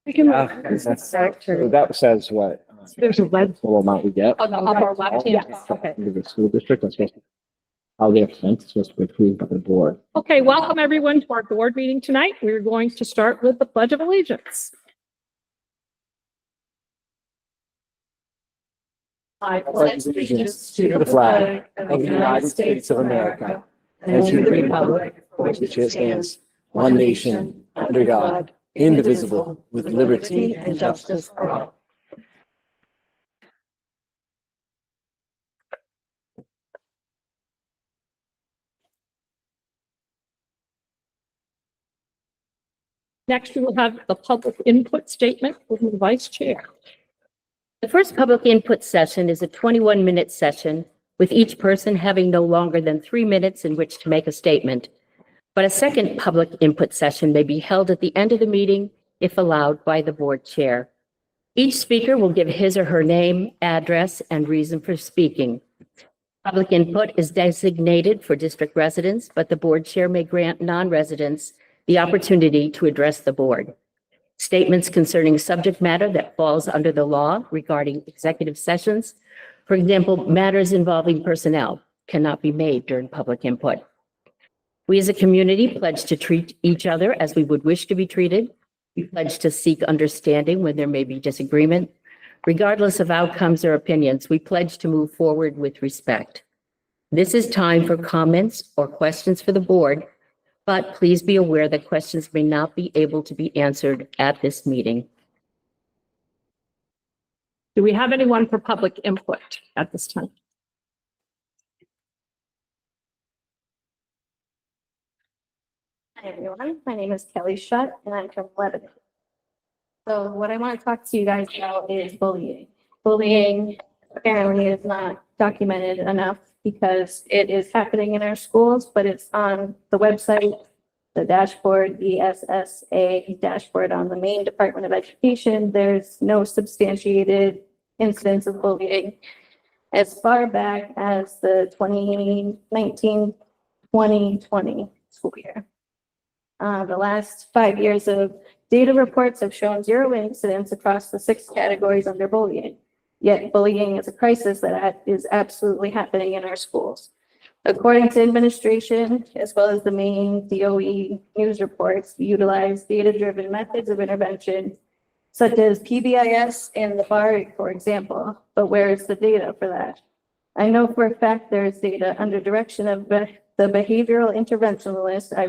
We can. So that says what? There's a red. Total amount we get. On the upper left hand. Yes. Okay. Into the school district, that's supposed to, how they are spent, it's supposed to be approved by the board. Okay, welcome everyone to our board meeting tonight. We're going to start with the Pledge of Allegiance. I pledge allegiance to the flag of the United States of America and to the republic for which it stands, one nation, under God, indivisible, with liberty and justice for all. Next, we will have the public input statement from the vice chair. The first public input session is a 21-minute session, with each person having no longer than 3 minutes in which to make a statement. But a second public input session may be held at the end of the meeting if allowed by the board chair. Each speaker will give his or her name, address, and reason for speaking. Public input is designated for district residents, but the board chair may grant non-residents the opportunity to address the board. Statements concerning subject matter that falls under the law regarding executive sessions, for example, matters involving personnel, cannot be made during public input. We as a community pledge to treat each other as we would wish to be treated. We pledge to seek understanding when there may be disagreement. Regardless of outcomes or opinions, we pledge to move forward with respect. This is time for comments or questions for the board, but please be aware that questions may not be able to be answered at this meeting. Do we have anyone for public input at this time? Hi, everyone. My name is Kelly Shutt, and I'm from Lebanon. So what I want to talk to you guys about is bullying. Bullying apparently is not documented enough because it is happening in our schools, but it's on the website, the dashboard, the SSA dashboard on the Maine Department of Education. There's no substantiated incidents of bullying as far back as the 2019-2020 school year. The last 5 years of data reports have shown 0 incidents across the 6 categories under bullying. Yet bullying is a crisis that is absolutely happening in our schools. According to administration, as well as the Maine DOE news reports, we utilize data-driven methods of intervention, such as PBIS and the BAR, for example. But where is the data for that? I know for a fact there is data under direction of the behavioral interventionalist. I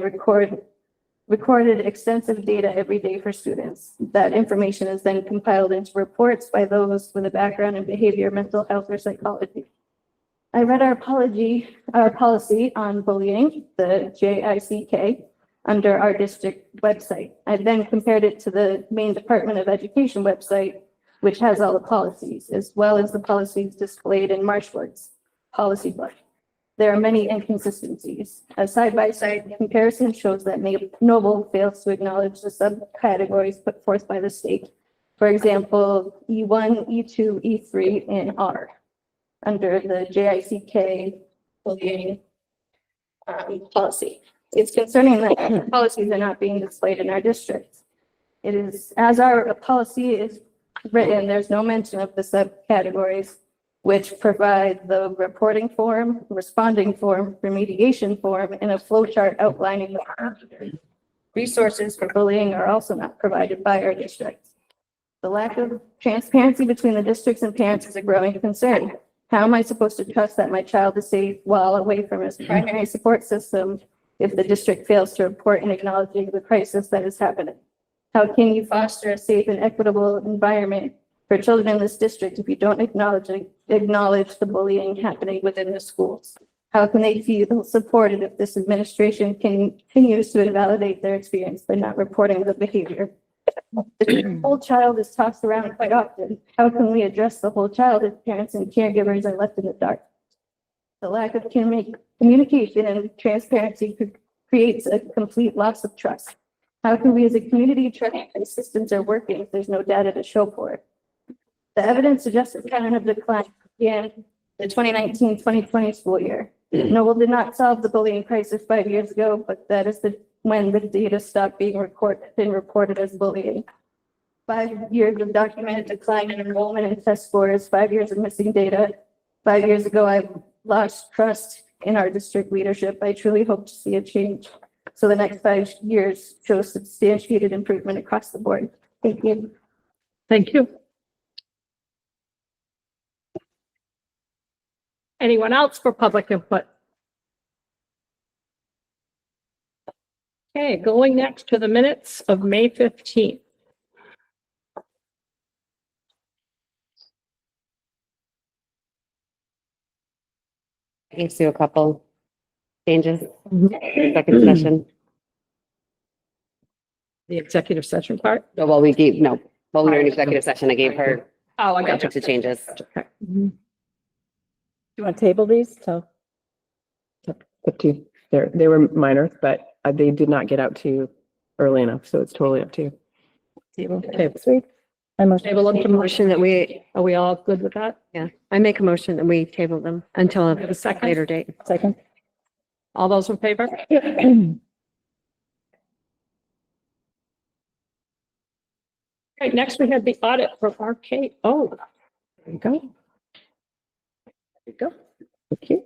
recorded extensive data every day for students. That information is then compiled into reports by those with a background in behavior, mental health, or psychology. I read our policy on bullying, the JICK, under our district website. I then compared it to the Maine Department of Education website, which has all the policies, as well as the policies displayed in Marshwood's policy book. There are many inconsistencies. A side-by-side comparison shows that Noble fails to acknowledge the subcategories put forth by the state. For example, E1, E2, E3, and R under the JICK bullying policy. It's concerning that policies are not being displayed in our districts. It is, as our policy is written, there's no mention of the subcategories, which provide the reporting form, responding form, remediation form, and a flow chart outlining the resources for bullying are also not provided by our districts. The lack of transparency between the districts and parents is a growing concern. How am I supposed to trust that my child is safe while away from his primary support system if the district fails to report and acknowledge the crisis that is happening? How can you foster a safe and equitable environment for children in this district if you don't acknowledge the bullying happening within the schools? How can they feel supported if this administration continues to invalidate their experience by not reporting the behavior? The whole child is tossed around quite often. How can we address the whole child if parents and caregivers are left in the dark? The lack of communication and transparency creates a complete loss of trust. How can we as a community trust that systems are working if there's no data to show for it? The evidence suggests a pattern of decline began the 2019-2020 school year. Noble did not solve the bullying crisis 5 years ago, but that is the when the data stopped being reported as bullying. 5 years of documented decline in enrollment and test scores, 5 years of missing data. 5 years ago, I lost trust in our district leadership. I truly hope to see a change. So the next 5 years shows substantiated improvement across the board. Thank you. Thank you. Anyone else for public input? Okay, going next to the minutes of May 15th. I can do a couple changes, second session. The executive session part. No, well, we were in executive session. I gave her Oh, I a got bunch of changes. Okay. Do you want to table these? So. Up to you. They were minor, but they did not get out to you early enough, so it's totally up to you. Table. Okay, Sweet. I motion. table them to Motion that we, Are we all good with that? yeah, I make a motion that we table them until Have a a second? later date. Second. All those in favor? Okay, next we have the audit for RK. Oh, There you go. There you go. Thank you.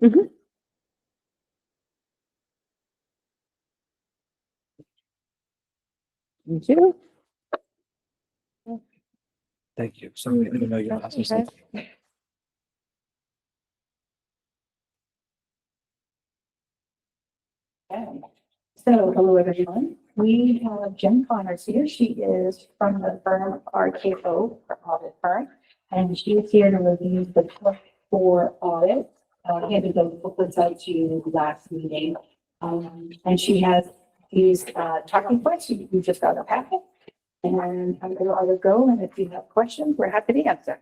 Thank you. Thank you. Sorry, I didn't know you asked me something. So, hello, everyone. We have Jen Connors here. She is from the firm RKO, our audit firm, and she is here to review the 24 audit. Handed those booklets out to you last meeting. And she has these talking points. We just got a packet. And I'm going to let her go. And if you have questions, we're happy to answer.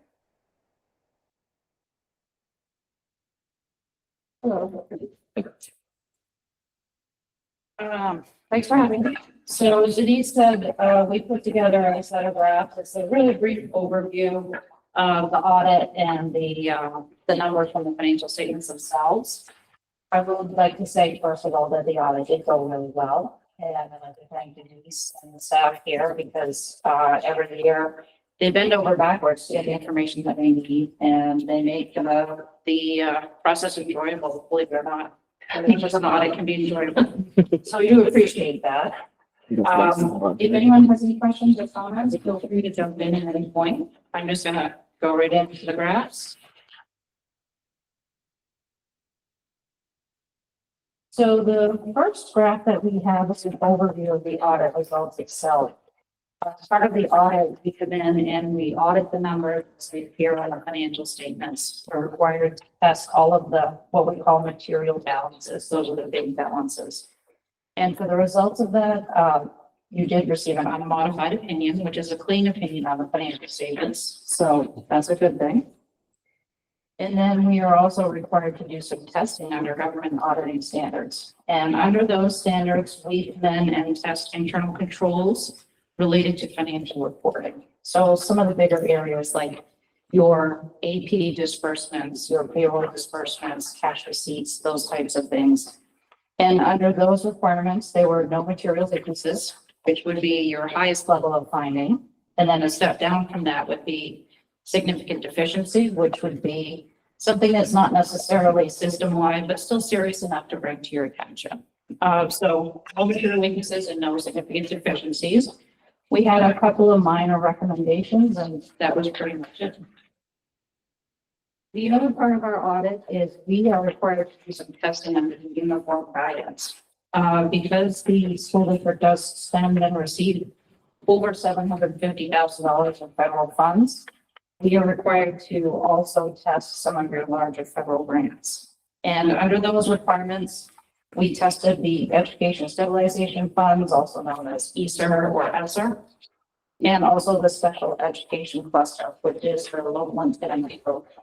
Hello. Thanks for having me. So as Denise said, we put together a set of graphs. It's a really brief overview of the audit and the numbers from the financial statements themselves. I would like to say, first of all, that the audit did go really well. And I'd like to thank Denise and the staff here because every year they bend over backwards to get the information that they need and they make the process enjoyable, believe it or not. I think an audit can be enjoyable. So we do appreciate that. If anyone has any questions or comments, feel free to jump in at any point. I'm just gonna go right into the graphs. So the first graph that we have is an overview of the audit results itself. As part of the audit, we come in and we audit the numbers that appear on the financial statements. We're required to test all of the, what we call material balances. Those are the big balances. And for the results of that, you did receive an unmodified opinion, which is a clean opinion on the financial statements. So that's a good thing. And then we are also required to do some testing under government auditing standards. And under those standards, we then test internal controls related to financial reporting. So some of the bigger areas like your AP disbursements, your payroll disbursements, cash receipts, those types of things. And under those requirements, there were no material weaknesses, which would be your highest level of finding. And then a step down from that would be significant deficiency, which would be something that's not necessarily system-wide, but still serious enough to bring to your attention. So no material weaknesses and no significant deficiencies. We had a couple of minor recommendations and that was pretty much it. The other part of our audit is we are required to do some testing under the uniform guidance. Because the school district does spend and receive over $750,000 in federal funds, we are required to also test some of your larger federal grants. And under those requirements, we tested the Education Stabilization Funds, also known as ESSER or ESSER, and also the Special Education Cluster, which is for the local and program.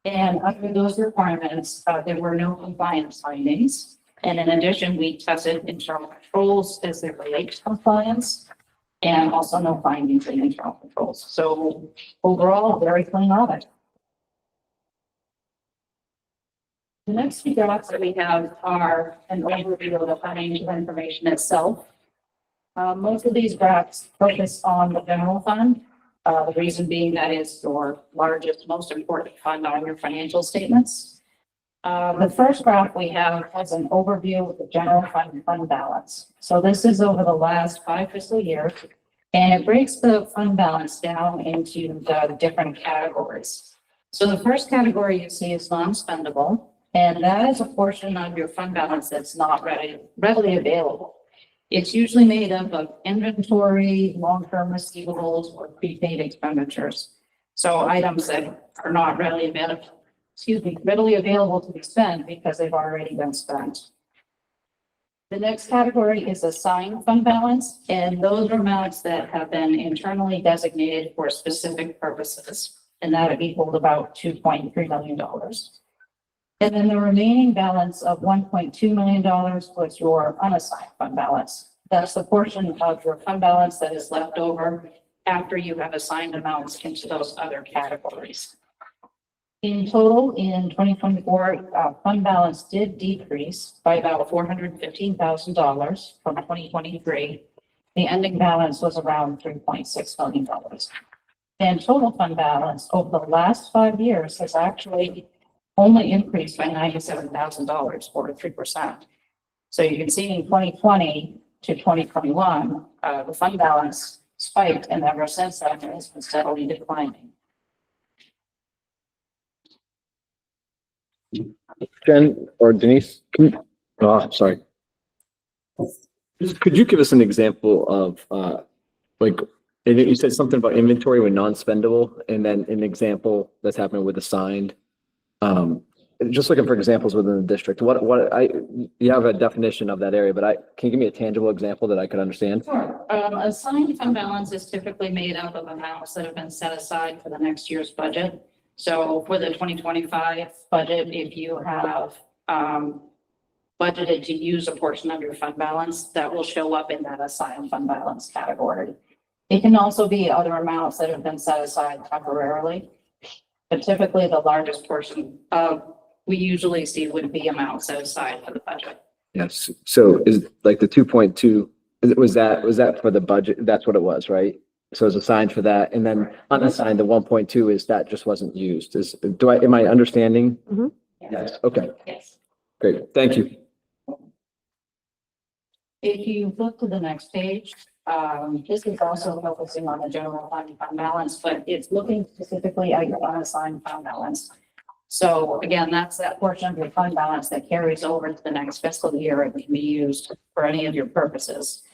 And under those requirements, there were no compliance findings. And in addition, we tested internal controls as they relate to compliance and also no findings in internal controls. So overall, very clean audit. The next few graphs that we have are an overview of the financial information itself. Most of these graphs focus on the general fund. The reason being that is your largest, most important fund on your financial statements. The first graph we have has an overview of the general fund balance. So this is over the last 5 fiscal years, and it breaks the fund balance down into the different categories. So the first category you see is non-spendable, and that is a portion of your fund balance that's not readily available. It's usually made up of inventory, long-term receivables, or prepaid expenditures. So items that are not readily available to be spent because they've already been spent. The next category is assigned fund balance, and those are amounts that have been internally designated for specific purposes, and that equaled about $2.3 million. And then the remaining balance of $1.2 million was your unassigned fund balance. That's the portion of your fund balance that is left over after you have assigned amounts into those other categories. In total, in 2024, fund balance did decrease by about $415,000 from 2023. The ending balance was around $3.6 million. And total fund balance over the last 5 years has actually only increased by $97,000 or 3%. So you can see in 2020 to 2021, the fund balance spiked, and ever since then it has been steadily declining. Jen or Denise, sorry. Could you give us an example of, you said something about inventory with non-spendable, and then an example that's happening with assigned. Just looking for examples within the district. You have a definition of that area, but can you give me a tangible example that I could understand? Sure. Assigned fund balance is typically made up of amounts that have been set aside for the next year's budget. So for the 2025 budget, if you have budgeted to use a portion of your fund balance, that will show up in that assigned fund balance category. It can also be other amounts that have been set aside temporarily, but typically the largest portion we usually see would be amounts set aside for the budget. Yes. So is like the 2.2, was that for the budget? That's what it was, right? So it's assigned for that. And then unassigned, the 1.2 is that just wasn't used. Am I understanding? Mhm. Yes. Okay, Yes. great. Thank you. If you look to the next page, this is also focusing on the general fund balance, but it's looking specifically at your unassigned fund balance. So again, that's that portion of your fund balance that carries over to the next fiscal year and can be used for any of your purposes.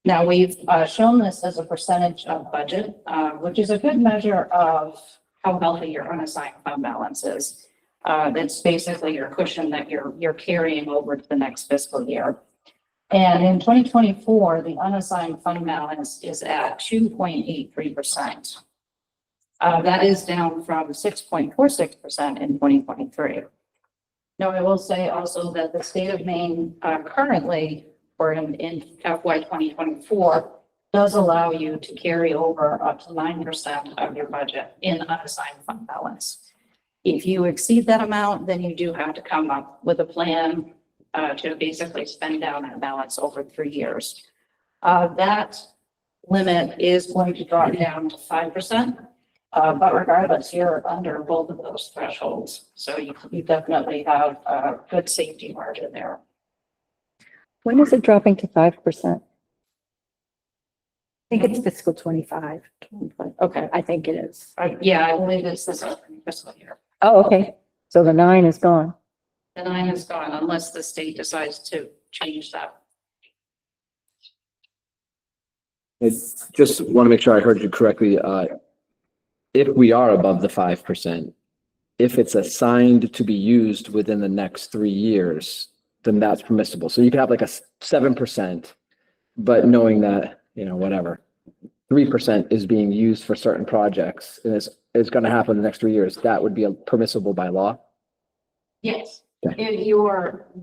Now, we've shown this as a percentage of budget, which is a good measure of how healthy your unassigned fund balance is. That's basically your cushion that you're carrying over to the next fiscal year. And in 2024, the unassigned fund balance is at 2.83%. That is down from 6.46% in 2023. Now, I will say also that the state of Maine currently, or in FY 2024, does allow you to carry over up to 9% of your budget in unassigned fund balance. If you exceed that amount, then you do have to come up with a plan to basically spend down that balance over 3 years. That limit is going to drop down to 5%. But regardless, you're under both of those thresholds. So you definitely have a good safety margin there. When is it dropping to 5%? I think it's fiscal 25. Okay, I think it is. Yeah, I believe it's this fiscal year. Oh, okay. So the 9 is gone. The 9 is gone unless the state decides to change that. I just want to make sure I heard you correctly. If we are above the 5%, if it's assigned to be used within the next 3 years, then that's permissible. So you could have like a 7%, but knowing that, whatever, 3% is being used for certain projects and it's going to happen in the next 3 years, that would be permissible by law? Yes. Okay.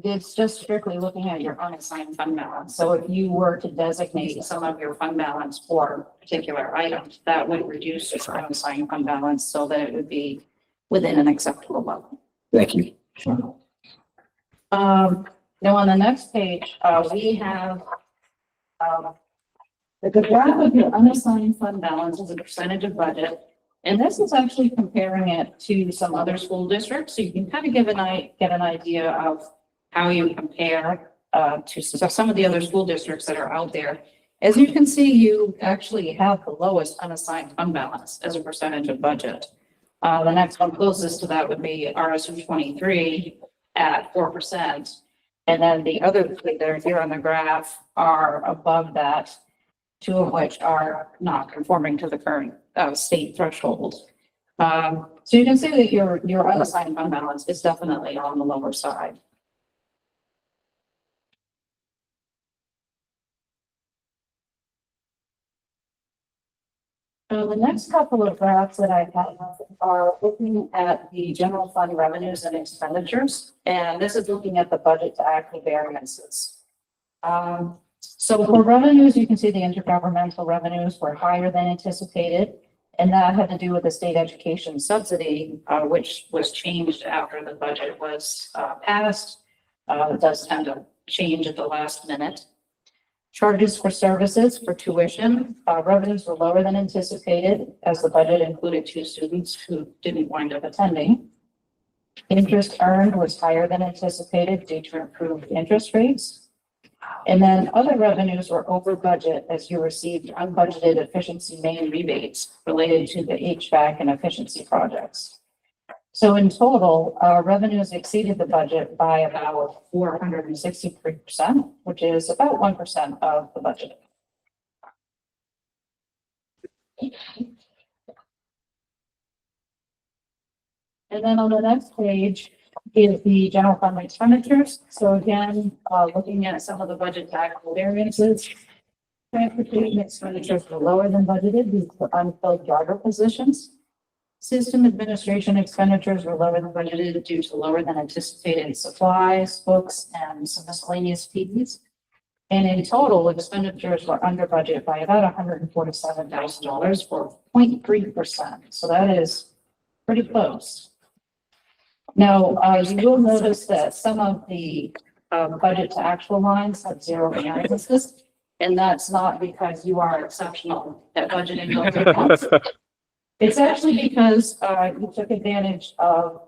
It's just strictly looking at your unassigned fund balance. So if you were to designate some of your fund balance for particular items, that would reduce your unassigned fund balance so that it would be within an acceptable level. Thank you. Now on the next page, we have, the graph of your unassigned fund balance as a percentage of budget. And this is actually comparing it to some other school districts, so you can kind of get an idea of how you compare to some of the other school districts that are out there. As you can see, you actually have the lowest unassigned fund balance as a percentage of budget. The next one closest to that would be RSU 23 at 4%. And then the other three that are here on the graph are above that, two of which are not conforming to the current state threshold. So you can see that your unassigned fund balance is definitely on the lower side. The next couple of graphs that I have are looking at the general fund revenues and expenditures, and this is looking at the budget to actual variances. So for revenues, you can see the intergovernmental revenues were higher than anticipated, and that had to do with the state education subsidy, which was changed after the budget was passed. It does tend to change at the last minute. Charges for services for tuition, revenues were lower than anticipated as the budget included 2 students who didn't wind up attending. Interest earned was higher than anticipated due to improved interest rates. And then other revenues were over budget as you received unbudgeted efficiency main rebates related to the HVAC and efficiency projects. So in total, revenues exceeded the budget by about 463%, which is about 1% of the budget. And then on the next page is the general fund expenditures. So again, looking at some of the budget to actual variances, transportation expenditures were lower than budgeted due to unfilled driver positions. System administration expenditures were lower than budgeted due to lower than anticipated supplies, books, and some miscellaneous fees. And in total, expenditures were under budget by about $147,000 for 0.3%. So that is pretty close. Now, you will notice that some of the budget to actual lines have zero analysis, and that's not because you are exceptional at budgeting those accounts. It's actually because you took advantage of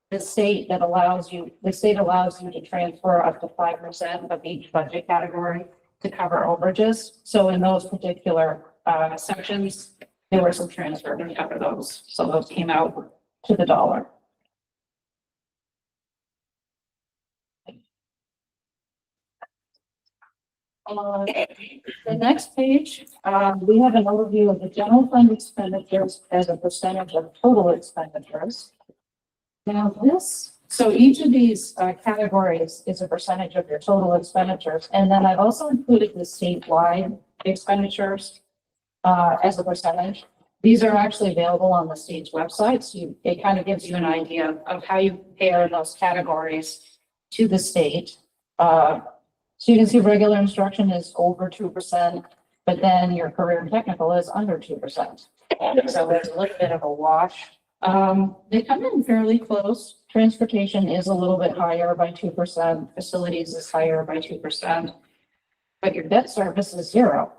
the state that allows you, to transfer up to 5% of each budget category to cover overages. So in those particular sections, there were some transfer to cover those. So those came out to the dollar. The next page, we have an overview of the general fund expenditures as a percentage of total expenditures. Now so each of these categories is a percentage of your total expenditures. And then I've also included the statewide expenditures as a percentage. These are actually available on the state's website. So it kind of gives you an idea of how you compare those categories to the state. So you can see regular instruction is over 2%, but then your career and technical is under 2%. So there's a little bit of a wash. They come in fairly close. Transportation is a little bit higher by 2%. Facilities is higher by 2%, but your debt service is 0.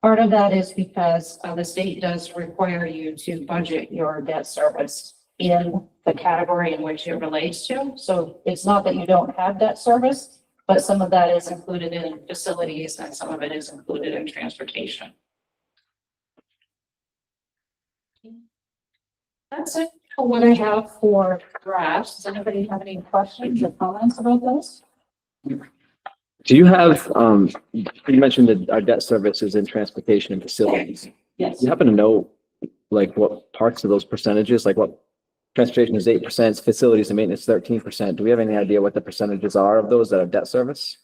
Part of that is because the state does require you to budget your debt service in the category in which it relates to. So it's not that you don't have debt service, but some of that is included in facilities and some of it is included in transportation. That's it for what I have for graphs. Does anybody have any questions or comments about this? Do you have, you mentioned that our debt service is in transportation and facilities. Yes. You happen to know, like, what parts of those percentages, like what transportation is 8%, facilities and maintenance 13%. Do we have any idea what the percentages are of those that are debt service?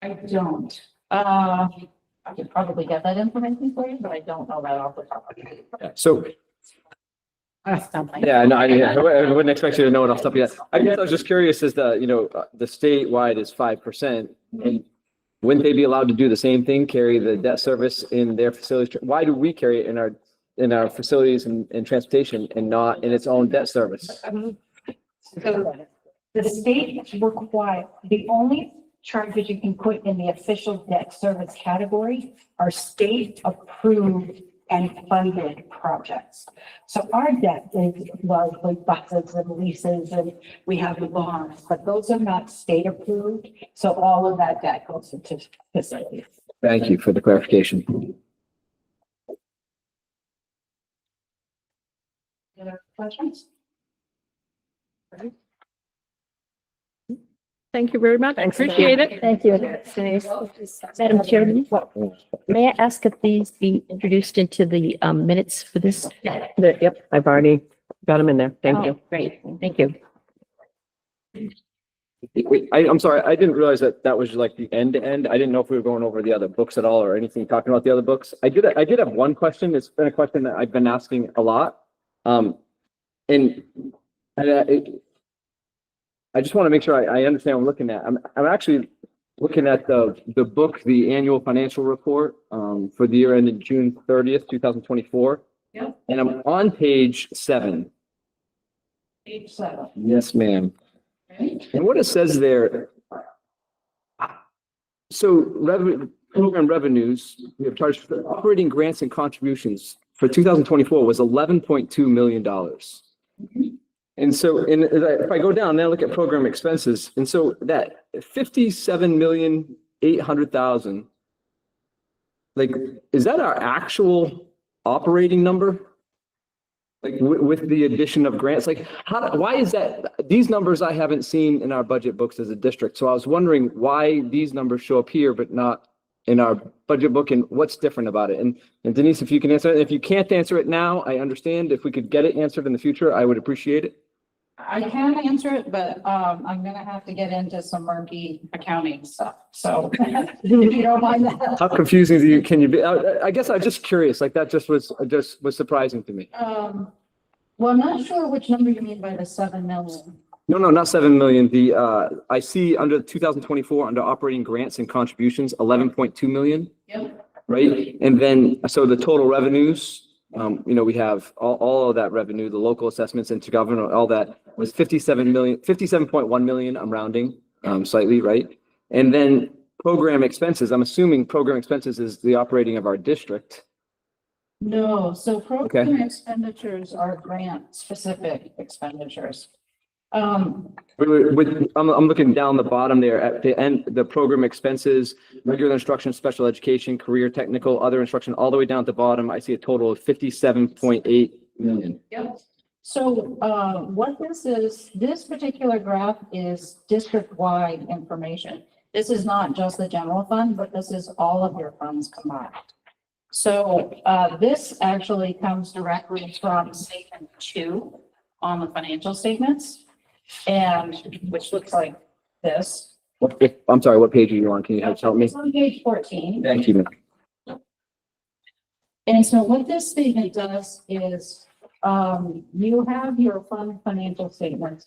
I don't. I could probably get that information for you, but I don't know that off the top of my head. Yeah. So, yeah, no, I wouldn't expect you to know it off the top of your head. I guess I was just curious as the, the statewide is 5%. And wouldn't they be allowed to do the same thing, carry the debt service in their facilities? Why do we carry it in our facilities and transportation and not in its own debt service? So The state require, the only charges you can put in the official debt service category are state approved and funded projects. So our debt is largely buses and leases, and we have the bonds, but those are not state approved. So all of that debt goes into facilities. Thank you for the clarification. Any other questions? Thank you very much. Thanks. Appreciate it. Thank you. Madam Chairman, may I ask if these be introduced into the minutes for this? Yep, I've already got them in there. Thank you. Oh, great, thank you. Wait, I'm sorry, I didn't realize that that was like the end to end. I didn't know if we were going over the other books at all or anything, talking about the other books. I did have one question. It's been a question that I've been asking a lot. I just want to make sure I understand what I'm looking at. I'm actually looking at the book, the annual financial report, for the year ended June 30th, 2024. Yep. And I'm on page 7. Page 7. Yes, ma'am. Okay. And what it says there, so program revenues, we have charged for operating grants and contributions for 2024 was $11.2 million. And so, if I go down, then I look at program expenses, and so that 57,800,000, like, is that our actual operating number? Like with the addition of grants, like why is that? These numbers I haven't seen in our budget books as a district. So I was wondering why these numbers show up here, but not in our budget book, and what's different about it. And Denise, if you can answer it, if you can't answer it now, I understand. If we could get it answered in the future, I would appreciate it. I can answer it, but I'm gonna have to get into some murky accounting stuff. So if you don't mind that. How confusing can you be? I guess I'm just curious, like that just was surprising to me. Well, I'm not sure which number you mean by the 7 million. No, not 7 million. I see under 2024, under operating grants and contributions, 11.2 million, Yep. right? And then, so the total revenues, we have all of that revenue, the local assessments, intergovernmental, all that was 57.1 million, I'm rounding, slightly, right? And then program expenses, I'm assuming program expenses is the operating of our district. No, so program expenditures are grant specific expenditures. I'm looking down the bottom there at the end, the program expenses, regular instruction, special education, career technical, other instruction, all the way down at the bottom. I see a total of 57.8 million. Yep. So what this is, this particular graph is district-wide information. This is not just the general fund, but this is all of your funds combined. So this actually comes directly from statement 2 on the financial statements, and which looks like this. I'm sorry, what page are you on? Can you help me? It's on page 14. Thank you. And so what this statement does is you have your fund financial statements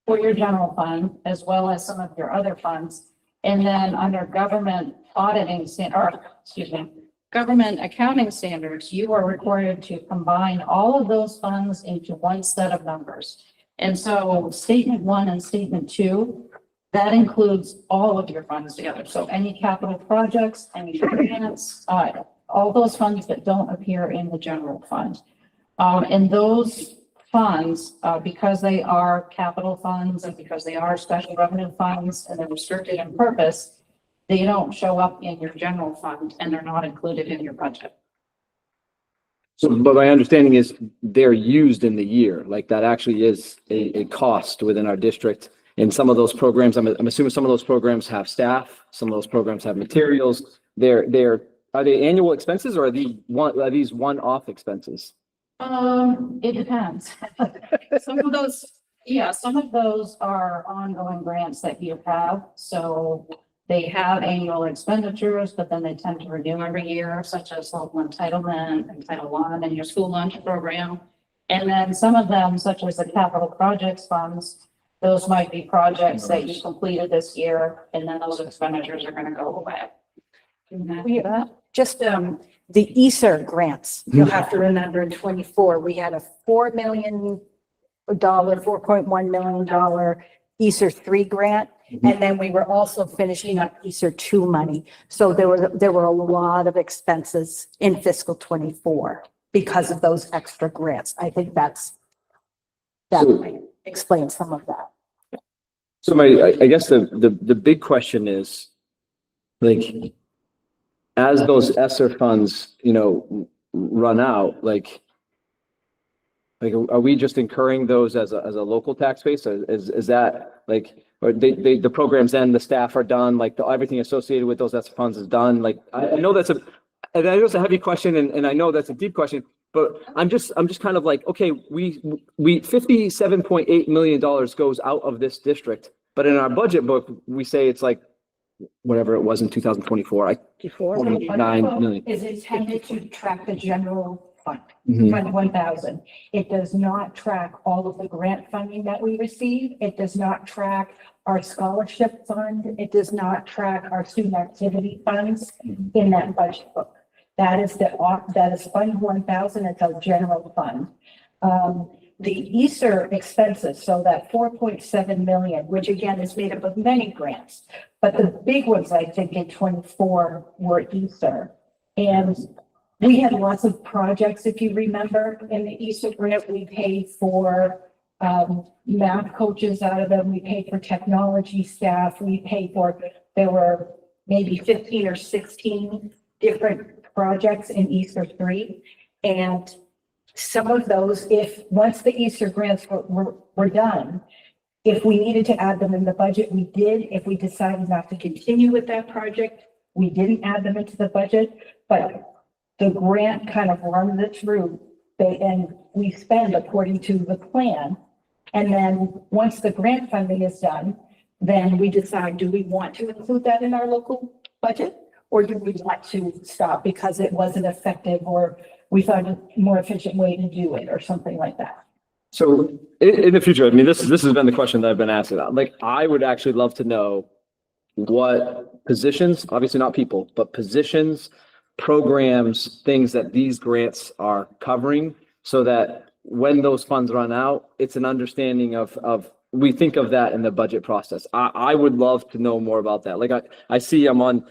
for your general fund, as well as some of your other funds. And then under government government accounting standards, you are required to combine all of those funds into one set of numbers. And so statement 1 and statement 2, that includes all of your funds together. So any capital projects, any grants, all those funds that don't appear in the general fund. And those funds, because they are capital funds and because they are special revenue funds and they're restricted in purpose, they don't show up in your general fund and they're not included in your budget. So, but my understanding is they're used in the year, like that actually is a cost within our district. And some of those programs, I'm assuming some of those programs have staff, some of those programs have materials. Are they annual expenses or are these one-off expenses? It depends. Some of those are ongoing grants that you have. So they have annual expenditures, but then they tend to renew every year, such as local entitlement and Title I and your school lunch program. And then some of them, such as the capital projects funds, those might be projects that you completed this year, and then those expenditures are going to go away. We, just, the ESSER grants, you'll have to remember in 24, we had a $4.1 million ESER 3 grant. And then we were also finishing up ESER 2 money. So there were a lot of expenses in fiscal 24 because of those extra grants. I think that might explain some of that. So I guess the big question is, like, as those ESSER funds, run out, like, are we just incurring those as a local tax base? Is that like, or the programs end, the staff are done, like everything associated with those ESSER funds is done? Like, I know and I know it's a heavy question, and I know that's a deep question, but I'm just kind of like, okay, we $57.8 million goes out of this district, but in our budget book, we say it's like, whatever it was in 2024, 49 million. Is intended to track the general fund, Mhm. Fund 1000. It does not track all of the grant funding that we receive. It does not track our scholarship fund. It does not track our student activity funds in that budget book. That is Fund 1000. It's our general fund. The ESER expenses, so that 4.7 million, which again is made up of many grants, but the big ones, I think in 24 were ESER. And we had lots of projects, if you remember, in the ESER grant. We paid for math coaches out of them. We paid for technology staff. There were maybe 15 or 16 different projects in ESER 3. And some of those, once the ESER grants were done, if we needed to add them in the budget, we did. If we decided not to continue with that project, we didn't add them into the budget. But the grant kind of runs it through, and we spend according to the plan. And then once the grant funding is done, then we decide, do we want to include that in our local budget? Or do we want to stop because it wasn't effective, or we found a more efficient way to do it, or something like that? So in the future, I mean, this has been the question that I've been asked about. Like, I would actually love to know what positions, obviously not people, but positions, programs, things that these grants are covering, so that when those funds run out, it's an understanding of we think of that in the budget process. I would love to know more about that. Like, I see I'm on,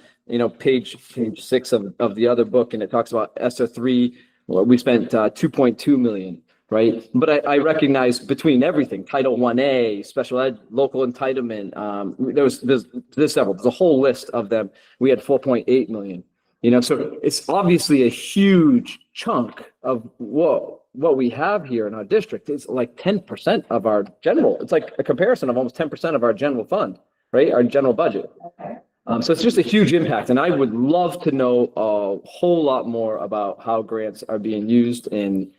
page 6 of the other book, and it talks about ESSER 3. Well, we spent 2.2 million, right? But I recognize between everything, Title 1A, special ed, local entitlement, there's several, there's a whole list of them. We had 4.8 million, so it's obviously a huge chunk of what we have here in our district. Is like 10% of our general, it's like a comparison of almost 10% of our general fund, right? Our general budget. So it's just a huge impact, and I would love to know a whole lot more about how grants are being used and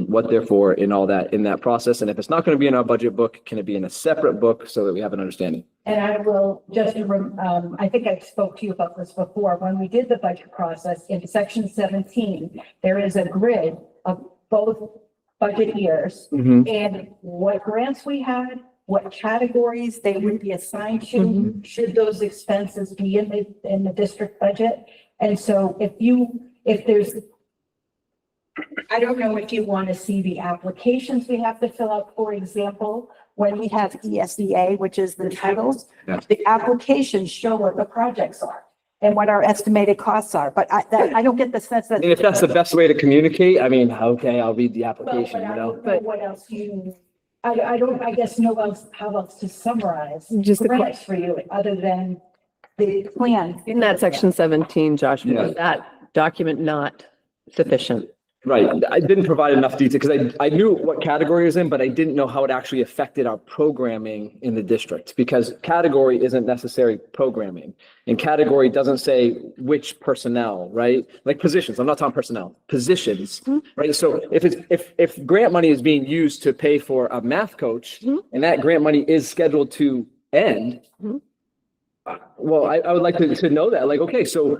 what they're for and all that in that process. And if it's not going to be in our budget book, can it be in a separate book so that we have an understanding? And I will just, I think I spoke to you about this before. When we did the budget process in section 17, there is a grid of both budget years and what grants we had, what categories they would be assigned to, should those expenses be in the district budget. And so if there's, I don't know if you want to see the applications we have to fill out. For example, when we have ESEA, which is the titles, the applications show what the projects are and what our estimated costs are. But I don't get the sense that. And if that's the best way to communicate, I mean, okay, I'll read the application, But I don't know what else I guess how else to summarize Just the grants for you other than the plan. In that section 17, Josh, Yeah. was that document not sufficient? Right. I didn't provide enough detail because I knew what category it was in, but I didn't know how it actually affected our programming in the district, because category isn't necessarily programming, and category doesn't say which personnel, right? Like positions. I'm not talking personnel, positions, right? So if grant money is being used to pay for a math coach and that grant money is scheduled to end, well, I would like to know that, like, okay, so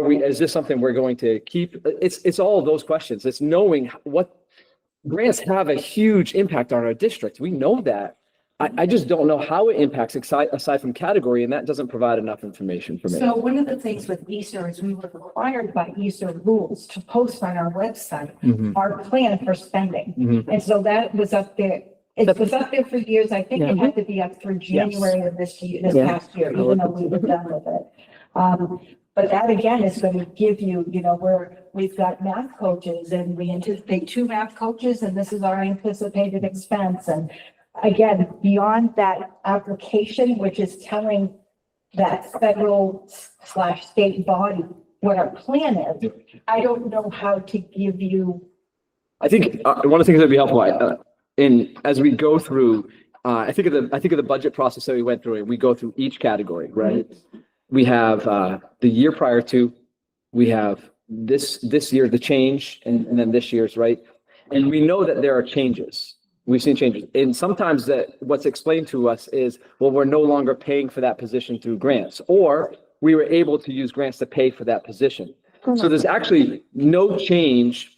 is this something we're going to keep? It's all of those questions. It's knowing what grants have a huge impact on our district. We know that. I just don't know how it impacts aside from category, and that doesn't provide enough information for me. So one of the things with ESER is we were required by ESER rules to post on our website our plan for spending. And so that was up there It's effective for years. I think it Yeah. had to be up through January of this year, this Yeah. past year, even though we were done with it. But that again is going to give you, we've got math coaches and we anticipate 2 math coaches and this is our anticipated expense. And again, beyond that application, which is telling that federal/state body what our plan is, I don't know how to give you. I think one of the things that'd be helpful, as we go through, I think of the budget process that we went through, and we go through each category, right? We have the year prior to, we have this year, the change, and then this year's, right? And we know that there are changes. We've seen changes. And sometimes what's explained to us is, well, we're no longer paying for that position through grants, or we were able to use grants to pay for that position. So there's actually no change,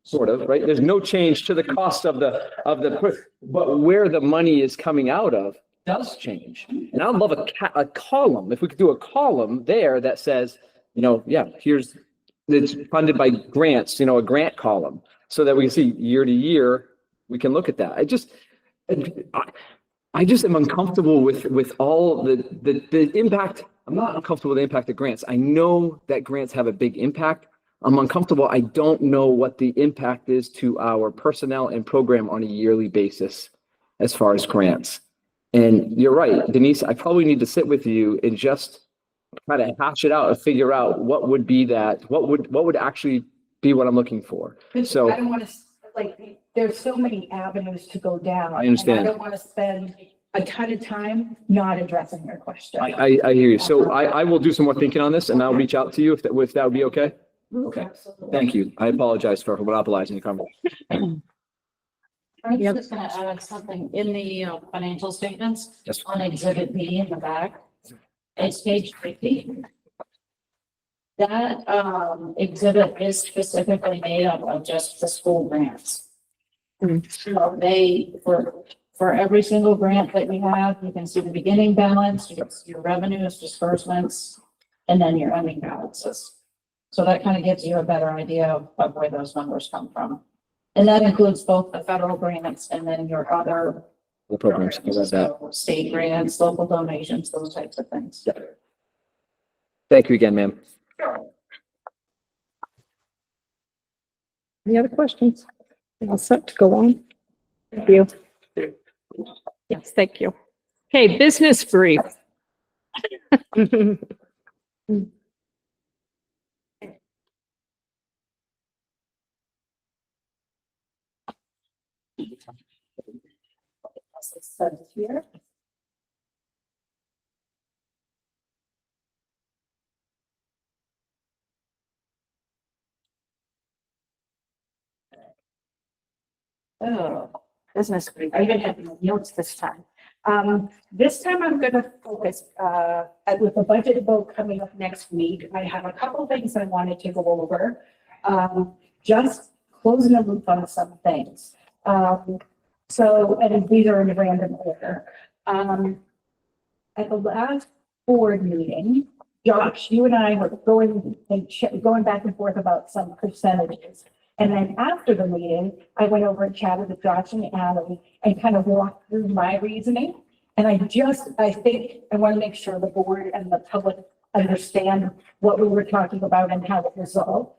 sort of, right? There's no change to the cost of but where the money is coming out of does change. And I'd love a column, if we could do a column there that says, it's funded by grants, a grant column, so that we can see year to year, we can look at that. I just am uncomfortable with all the impact. I'm not uncomfortable with the impact of grants. I know that grants have a big impact. I'm uncomfortable. I don't know what the impact is to our personnel and program on a yearly basis as far as grants. And you're right, Denise, I probably need to sit with you and just try to hash it out and figure out what would be what would actually be what I'm looking for. So I don't want to, there's so many avenues to go down. I understand. And I don't want to spend a ton of time not addressing your question. I hear you. So I will do some more thinking on this and I'll reach out to you if that would be okay. Okay. Thank you. I apologize for monopolizing the conversation. I'm just gonna add something in the financial statements. Yes. On Exhibit B in the back. It's page 50. That exhibit is specifically made up of just the school grants. So for every single grant that we have, you can see the beginning balance, you can see your revenues, disbursements, and then your ending balances. So that kind of gives you a better idea of where those numbers come from. And that includes both the federal grants and then your other The programs, I read that. so state grants, local donations, those types of things. Thank you again, ma'am. Any other questions? All set to go on? Thank you. Yes, thank you. Okay, business brief. Here. Oh, business brief. I even have my notes this time. This time I'm going to focus, with the budget vote coming up next week. I have a couple things I wanted to go over. Just closing the loop on some things. And these are in random order. At the last board meeting, Josh, you and I were going back and forth about some percentages. And then after the meeting, I went over and chatted with Josh and Allie and kind of walked through my reasoning. And I think I want to make sure the board and the public understand what we were talking about and how it resolved.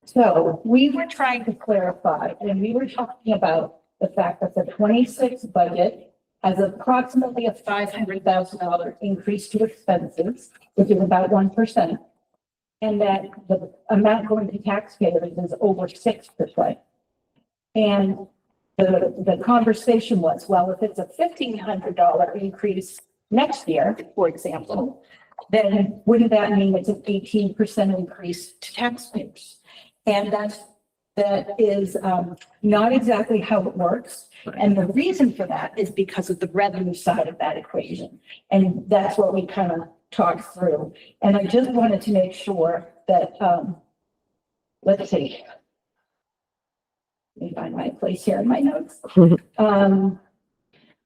So we were trying to clarify, and we were talking about the fact that the 26 budget has approximately a $500,000 increase to expenses, which is about 1%. And that the amount going to taxpayers is over 6%. And the conversation was, well, if it's a $1,500 increase next year, for example, then wouldn't that mean it's an 18% increase to taxpayers? And that is not exactly how it works. And the reason for that is because of the revenue side of that equation. And that's what we kind of talked through. And I just wanted to make sure that, let's see. Let me find my place here in my notes.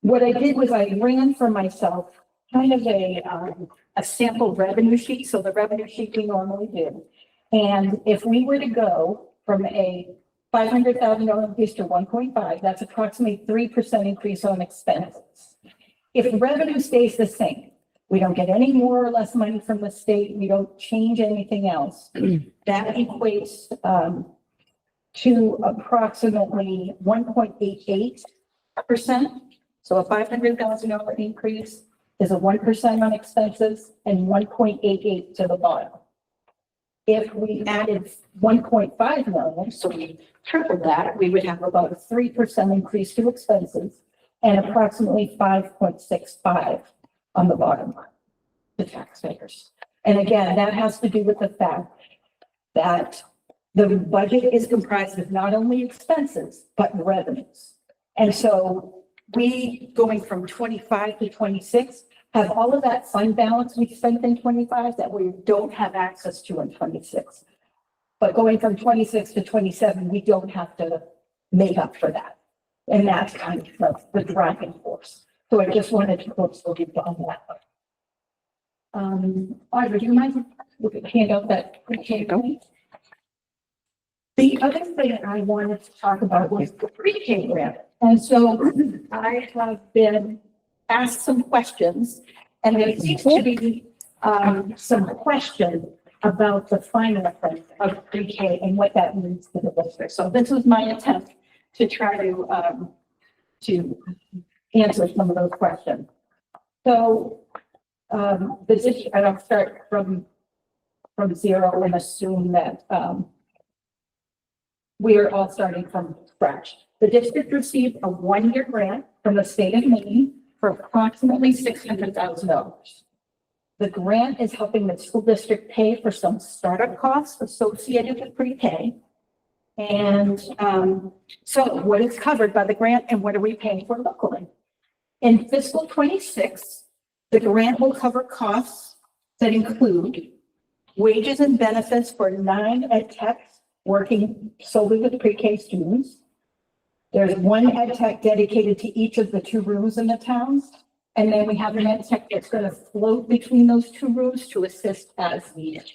What I did was I ran for myself kind of a sample revenue sheet. So the revenue sheet we normally do. And if we were to go from a $500,000 increase to 1.5, that's approximately 3% increase on expenses. If revenue stays the same, we don't get any more or less money from the state, we don't change anything else, that equates to approximately 1.88%. So a $500,000 increase is a 1% on expenses and 1.88 to the bottom. If we added 1.5 million, so we tripled that, we would have about a 3% increase to expenses and approximately 5.65 on the bottom line to taxpayers. And again, that has to do with the fact that the budget is comprised of not only expenses, but revenues. And so we, going from 25 to 26, have all of that fund balance we spent in 25 that we don't have access to in 26. But going from 26 to 27, we don't have to make up for that. And that's kind of the driving force. So I just wanted to focus a little bit on that. Audrey, do you mind hand out that? The other thing I wanted to talk about was the pre-K grant. And so I have been asked some questions, and there seems to be some question about the finances of pre-K and what that means to the district. So this was my attempt to try to answer some of those questions. So the district, and I'll start from zero and assume that we are all starting from scratch. The district received a one-year grant from the state of Maine for approximately $600,000. The grant is helping the school district pay for some startup costs associated with pre-K. And so what is covered by the grant and what are we paying for locally? In fiscal 26, the grant will cover costs that include wages and benefits for 9 ed techs working solely with pre-K students. There's 1 ed tech dedicated to each of the 2 rooms in the towns. And then we have an ed tech that's going to float between those 2 rooms to assist as needed.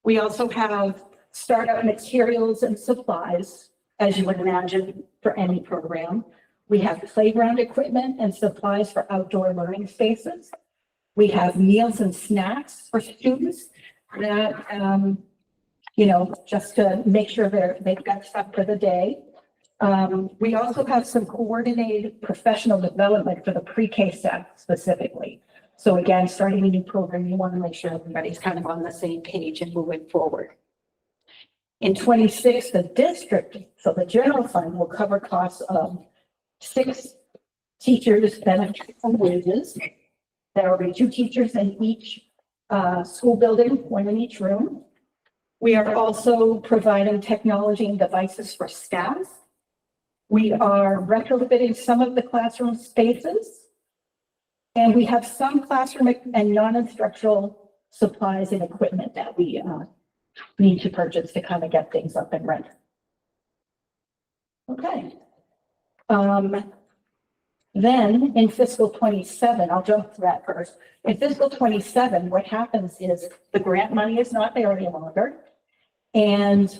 We also have startup materials and supplies, as you would imagine for any program. We have playground equipment and supplies for outdoor learning spaces. We have meals and snacks for students that, just to make sure they've got stuff for the day. We also have some coordinated professional development for the pre-K staff specifically. So again, starting a new program, you want to make sure everybody's kind of on the same page and moving forward. In 26, the district, so the general fund will cover costs of 6 teachers' benefits and wages. There will be 2 teachers in each school building, 1 in each room. We are also providing technology and devices for staff. We are retrofitting some of the classroom spaces. And we have some classroom and non-instructional supplies and equipment that we need to purchase to kind of get things up and running. Okay. Then in fiscal 27, I'll jump to that first. In fiscal 27, what happens is the grant money is not there any longer. And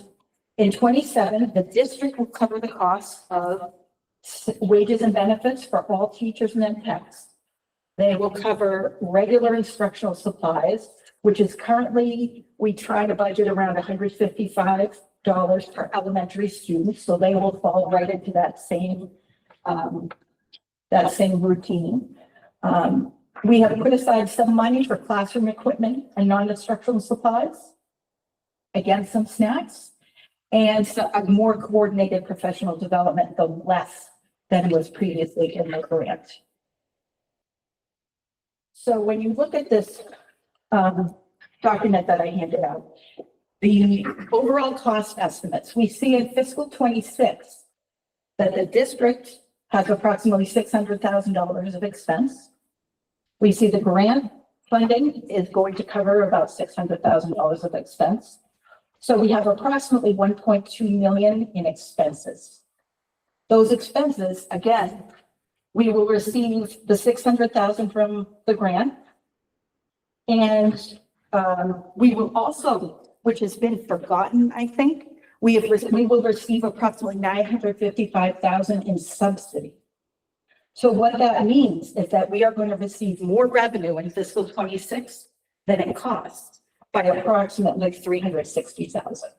in 27, the district will cover the costs of wages and benefits for all teachers and ed techs. They will cover regular instructional supplies, which is currently, we try to budget around $155 per elementary student. So they will fall right into that same routine. We have put aside some money for classroom equipment and non-instructional supplies. Again, some snacks and a more coordinated professional development, though less than was previously in the grant. So when you look at this document that I handed out, the overall cost estimates, we see in fiscal 26 that the district has approximately $600,000 of expense. We see the grant funding is going to cover about $600,000 of expense. So we have approximately 1.2 million in expenses. Those expenses, again, we will receive the 600,000 from the grant. And we will also, which has been forgotten, I think, we will receive approximately 955,000 in subsidy. So what that means is that we are going to receive more revenue in fiscal 26 than it costs by approximately 360,000.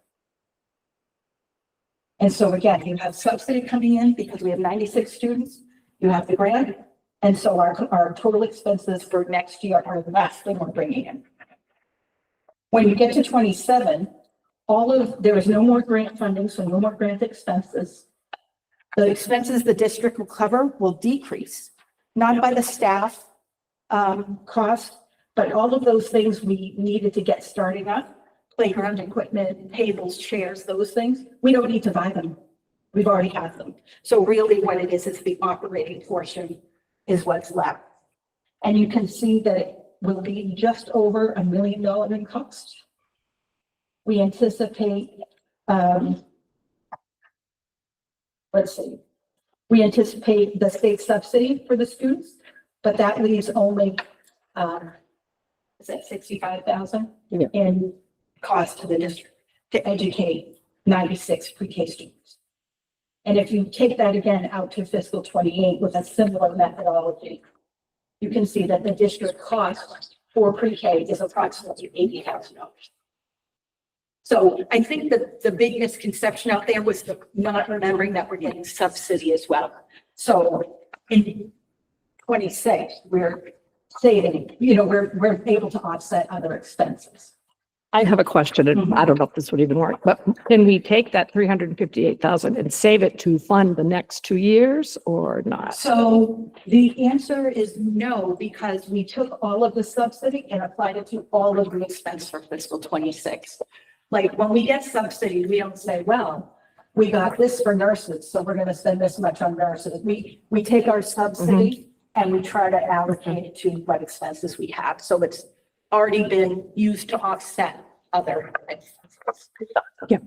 And so again, you have subsidy coming in because we have 96 students, you have the grant, and so our total expenses for next year are less than we're bringing in. When you get to 27, there is no more grant funding, so no more grant expenses. The expenses the district will cover will decrease, not by the staff cost, but all of those things we needed to get starting up, playground equipment, tables, chairs, those things, we don't need to buy them. We've already had them. So really what it is the operating portion is what's left. And you can see that it will be just over $1 million in cost. We anticipate, we anticipate the state subsidy for the students, but that leaves only, is that 65,000 in cost to the district to educate 96 pre-K students. And if you take that again out to fiscal 28 with a similar methodology, you can see that the district cost for pre-K is approximately $80,000. So I think that the big misconception out there was not remembering that we're getting subsidy as well. So in 26, we're saving, we're able to offset other expenses. I have a question, and I don't know if this would even work, but can we take that 358,000 and save it to fund the next 2 years or not? So the answer is no, because we took all of the subsidy and applied it to all of the expense for fiscal 26. Like when we get subsidy, we don't say, well, we got this for nurses, so we're going to spend this much on nurses. We take our subsidy and we try to allocate it to what expenses we have. So it's already been used to offset other expenses. Yeah.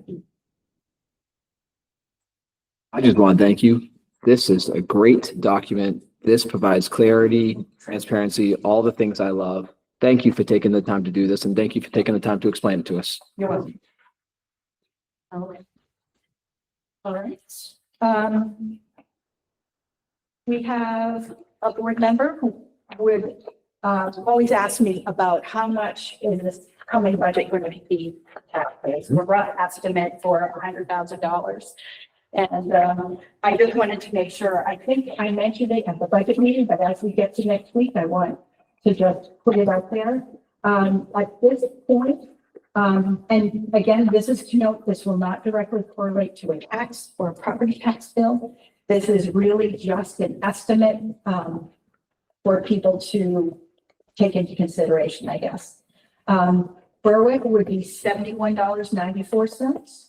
I just want to thank you. This is a great document. This provides clarity, transparency, all the things I love. Thank you for taking the time to do this, and thank you for taking the time to explain it to us. You're welcome. All right. We have a board member who would always ask me about how much is this coming budget going to be taxpayers. We're rough estimate for $100,000. And I just wanted to make sure, I think I mentioned it at the budget meeting, but as we get to next week, I want to just put it out there. At this point, and again, this is to note, this will not directly correlate to a tax or a property tax bill. This is really just an estimate for people to take into consideration, I guess. Berwick would be $71.94.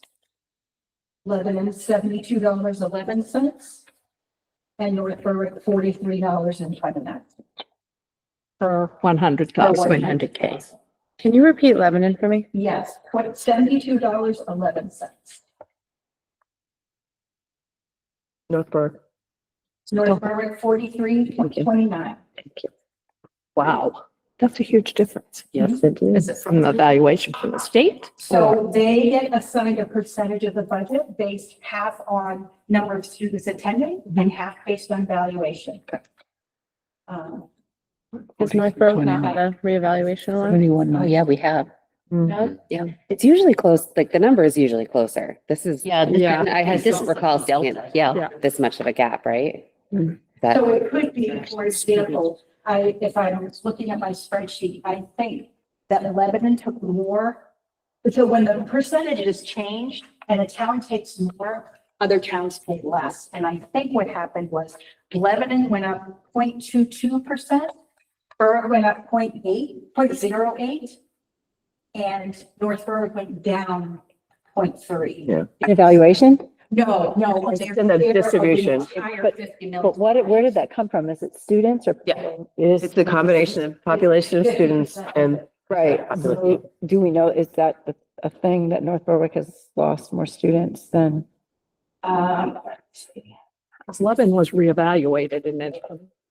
Lebanon, $72.11. And North Berwick, $43.29. For 100,000. 100K. Can you repeat Lebanon for me? Yes, $72.11. Northborough. North Berwick, $43.29. Wow, that's a huge difference. Yes, it is. Is it from the valuation from the state? So they get assigned a percentage of the budget based half on number of students attending and half based on valuation. Has Northborough not had a reevaluation alone? Oh, yeah, we have. Yeah, it's usually close, like the number is usually closer. This is. Yeah. Yeah. I This don't recall seeing Yeah. this much of a gap, right? That, So it could be, for example, if I was looking at my spreadsheet, I think that Lebanon took more. So when the percentages changed and a town takes more, other towns take less. And I think what happened was Lebanon went up 0.22%, Berwick went up 0.08, and North Berwick went down 0.3. Yeah. Evaluation? No. It's in the distribution. But where did that come from? Is it students or? Yeah. It It's the combination of population of students and Right. So do we know, is that a thing that North Berwick has lost more students than? Because Lebanon was reevaluated and it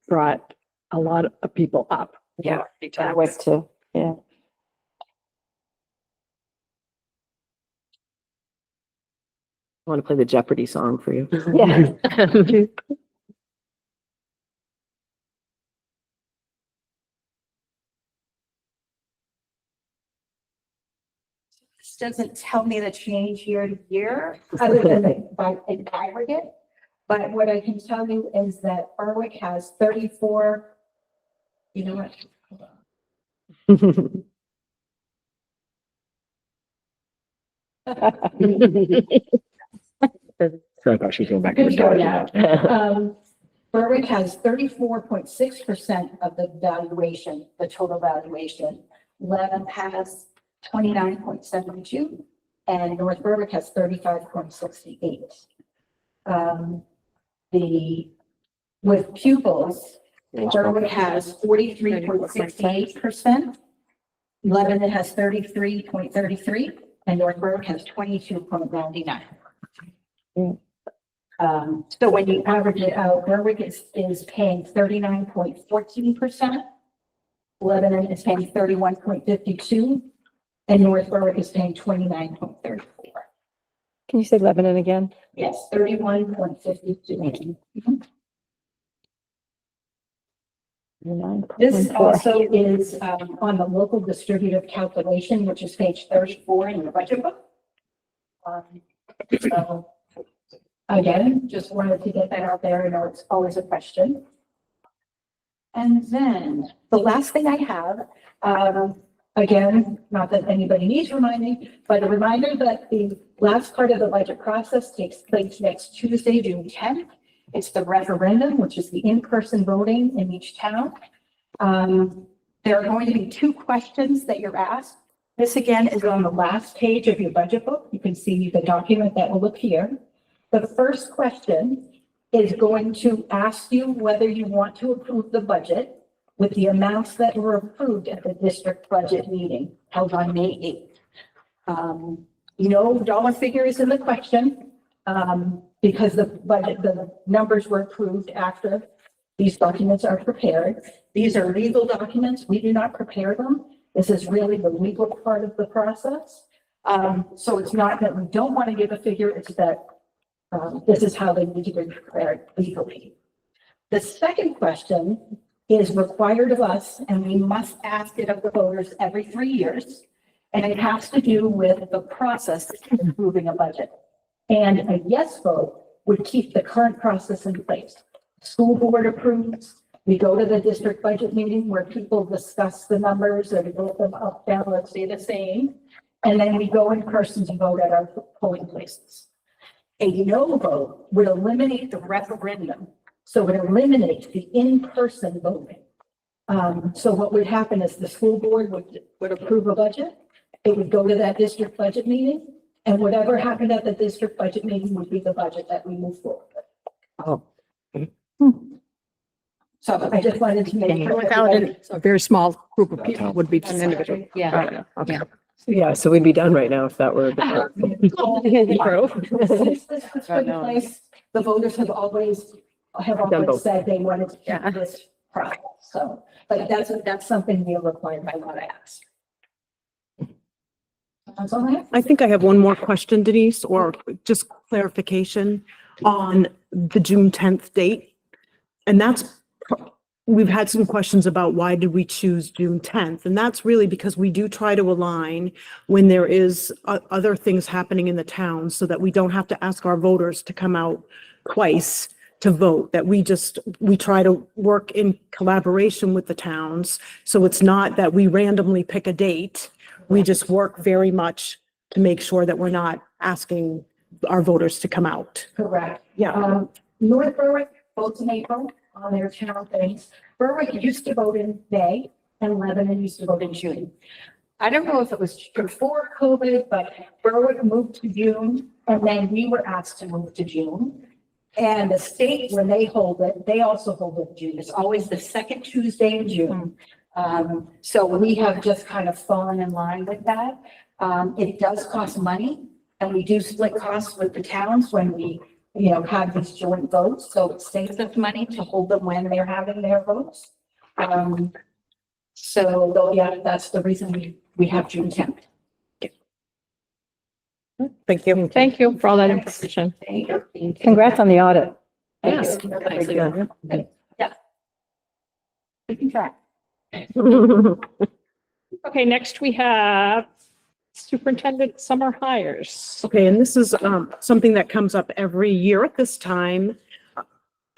brought a lot of people up. Yeah. Berwick to, yeah. I want to play the Jeopardy song for you. Yeah. This doesn't tell me the change year to year, other than by in aggregate. But what I can tell you is that Berwick has 34, you know what? So I thought she was going back. Good going out. Berwick has 34.6% of the valuation, the total valuation. Lebanon has 29.72, and North Berwick has 35.68. With pupils, Berwick has 43.68%. Lebanon has 33.33, and North Berwick has 22.99. So when you average it out, Berwick is paying 39.14%. Lebanon is paying 31.52, and North Berwick is paying 29.34. Can you say Lebanon again? Yes, 31.52. This also is on the local distributive calculation, which is page 34 in your budget book. So again, just wanted to get that out there. I know it's always a question. And then the last thing I have, again, not that anybody needs reminding, but a reminder that the last part of the budget process takes place next Tuesday, June 10th. It's the referendum, which is the in-person voting in each town. There are going to be 2 questions that you're asked. This again is on the last page of your budget book. You can see the document that will appear. The first question is going to ask you whether you want to approve the budget with the amounts that were approved at the district budget meeting held on May 8th. No dollar figure is in the question because the numbers were approved after these documents are prepared. These are legal documents. We do not prepare them. This is really the legal part of the process. So it's not that we don't want to give a figure, it's that this is how they need to be prepared legally. The second question is required of us, and we must ask it of the voters every 3 years. And it has to do with the process of approving a budget. And a yes vote would keep the current process in place. School board approves. We go to the district budget meeting where people discuss the numbers and vote them up, down, let's say the same. And then we go in person to vote at our polling places. A no vote would eliminate the referendum. So it eliminates the in-person voting. So what would happen is the school board would approve a budget. It would go to that district budget meeting, and whatever happened at the district budget meeting would be the budget that we move forward with. Oh. So I just wanted to make sure. A very small group of people would be an individual. Yeah. Okay. Yeah, so we'd be done right now if that were the. Since this was put in place, the voters have always both. said they wanted to keep this process. So, but that's something we are required by law to ask. That's all I have. I think I have one more question, Denise, or just clarification on the June 10th date. And we've had some questions about why did we choose June 10th? And that's really because we do try to align when there is other things happening in the town so that we don't have to ask our voters to come out twice to vote, that we try to work in collaboration with the towns. So it's not that we randomly pick a date. We just work very much to make sure that we're not asking our voters to come out. Correct. Yeah. North Berwick votes in April on their town things. Berwick used to vote in May and Lebanon used to vote in June. I don't know if it was before COVID, but Berwick moved to June and then we were asked to move to June. And the state, when they hold it, they also hold it in June. It's always the second Tuesday in June. So we have just kind of fallen in line with that. It does cost money and we do split costs with the towns when we, have these joint votes. So it saves us money to hold them when they're having their votes. So yeah, that's the reason we have June 10th. Thank you. Thank you for all that information. Congrats on the audit. Yes. Okay, next we have superintendent summer hires. Okay, and this is something that comes up every year at this time.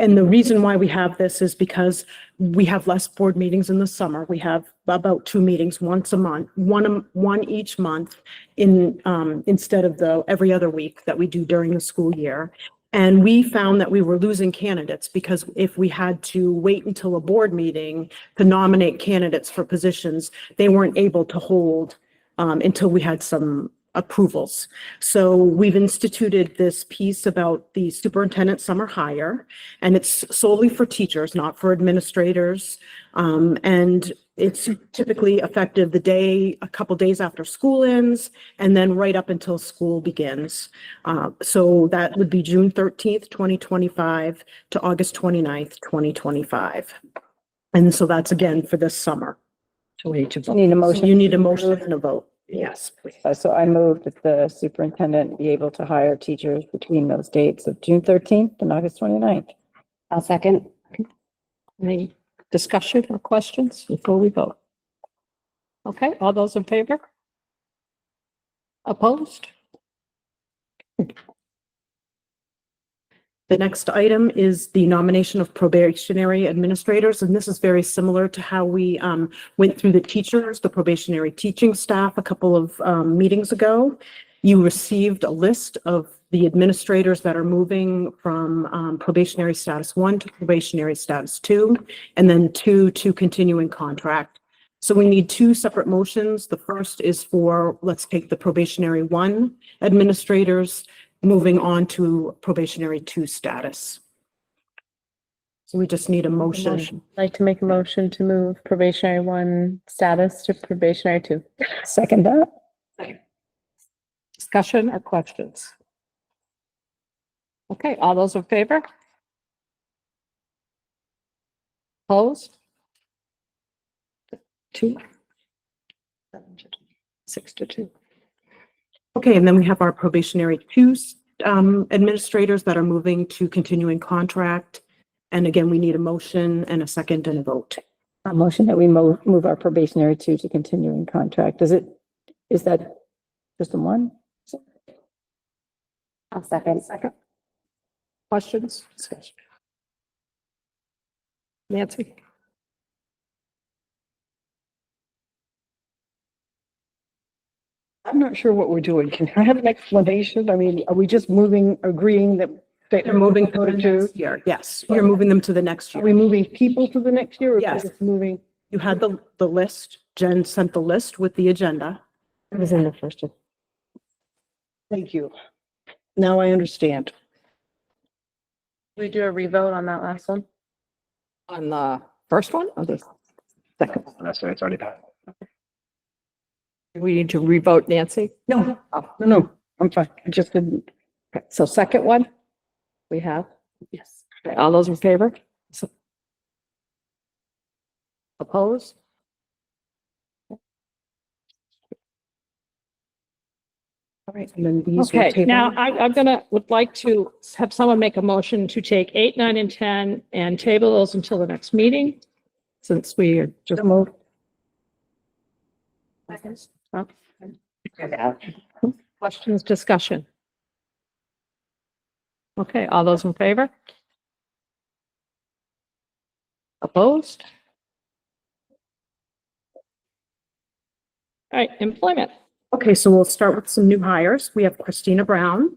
And the reason why we have this is because we have less board meetings in the summer. We have about 2 meetings once a month, one each month instead of the every other week that we do during the school year. And we found that we were losing candidates because if we had to wait until a board meeting to nominate candidates for positions, they weren't able to hold until we had some approvals. So we've instituted this piece about the superintendent summer hire, and it's solely for teachers, not for administrators. And it's typically effective a couple days after school ends, and then right up until school begins. So that would be June 13th, 2025 to August 29th, 2025. And so that's again for this summer. So we need to vote. Need a So motion. you need a motion and a vote. Yes, please. So I move that the superintendent be able to hire teachers between those dates of June 13th and August 29th. I'll second. Any discussion or questions before we vote? Okay, all those in favor? Opposed? The next item is the nomination of probationary administrators, and this is very similar to how we went through the teachers, the probationary teaching staff a couple of meetings ago. You received a list of the administrators that are moving from probationary status 1 to probationary status 2, and then 2 to continuing contract. So we need 2 separate motions. The first is for, let's take the probationary 1 administrators moving on to probationary 2 status. So we just need a motion. I'd like to make a motion to move probationary 1 status to probationary 2. Second that. Discussion or questions? Okay, all those in favor? Opposed? 2. 6 to 2. Okay, and then we have our probationary 2 administrators that are moving to continuing contract. And again, we need a motion and a second and a vote. A motion that we move our probationary 2 to continuing contract. Is that just a 1? I'll second. Questions? Discussion. Nancy? I'm not sure what we're doing. Can I have an explanation? I mean, are we just agreeing that They're moving to the next year. Yes, you're moving them to the next Are year. we moving people to the next year? Or Yes. just moving? You had the list. Jen sent the list with the agenda. It was in the first one. Thank you. Now I understand. We do a revote on that last one? On the first one or the second? That's right, it's already passed. We need to revote, Nancy? No, no, I'm fine. I just didn't. Okay, so second one? We have? Yes. Okay, all those in favor? Opposed? All right, and then these will Okay, table. now would like to have someone make a motion to take 8, 9, and 10 and table those until the next meeting, since we are just moved. Questions, discussion? Okay, all those in favor? Opposed? All right, employment. Okay, so we'll start with some new hires. We have Christina Brown,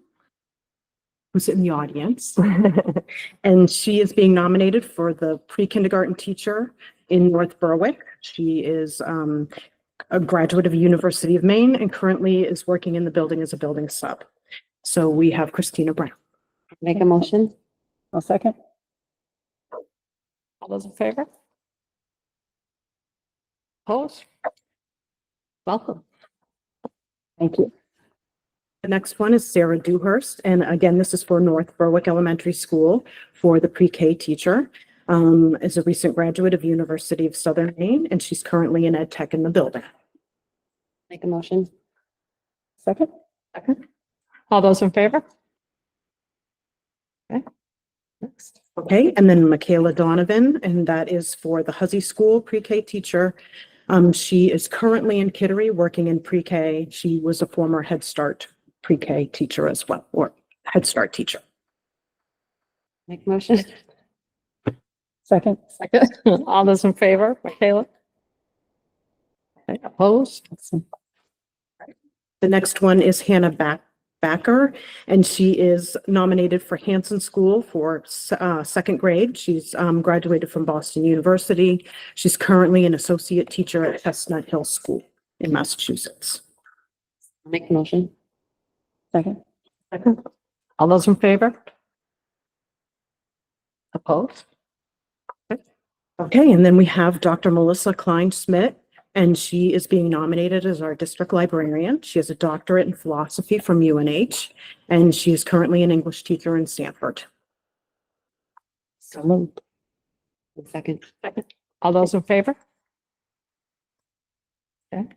who's in the audience. And she is being nominated for the pre-kindergarten teacher in North Berwick. She is a graduate of the University of Maine and currently is working in the building as a building sub. So we have Christina Brown. Make a motion. I'll second. All those in favor? Opposed? Welcome. Thank you. The next one is Sarah Dewhurst. And again, this is for North Berwick Elementary School for the pre-K teacher. Is a recent graduate of University of Southern Maine, and she's currently in ed tech in the building. Make a motion. Second. All those in favor? Okay. Next. Okay, and then Michaela Donovan, and that is for the Huzzy School pre-K teacher. She is currently in Kittery, working in pre-K. She was a former Head Start pre-K teacher as well, or Head Start teacher. Make motion. Second. Second. All those in favor, Michaela? Okay, opposed? The next one is Hannah Backer, and she is nominated for Hanson School for second grade. She's graduated from Boston University. She's currently an associate teacher at Chestnut Hill School in Massachusetts. Make motion. Second. Second. All those in favor? Opposed? Okay, and then we have Dr. Melissa Klein-Schmidt, and she is being nominated as our district librarian. She has a doctorate in philosophy from UNH, and she is currently an English teacher in Stanford. So moved. Second. Second. All those in favor? Okay.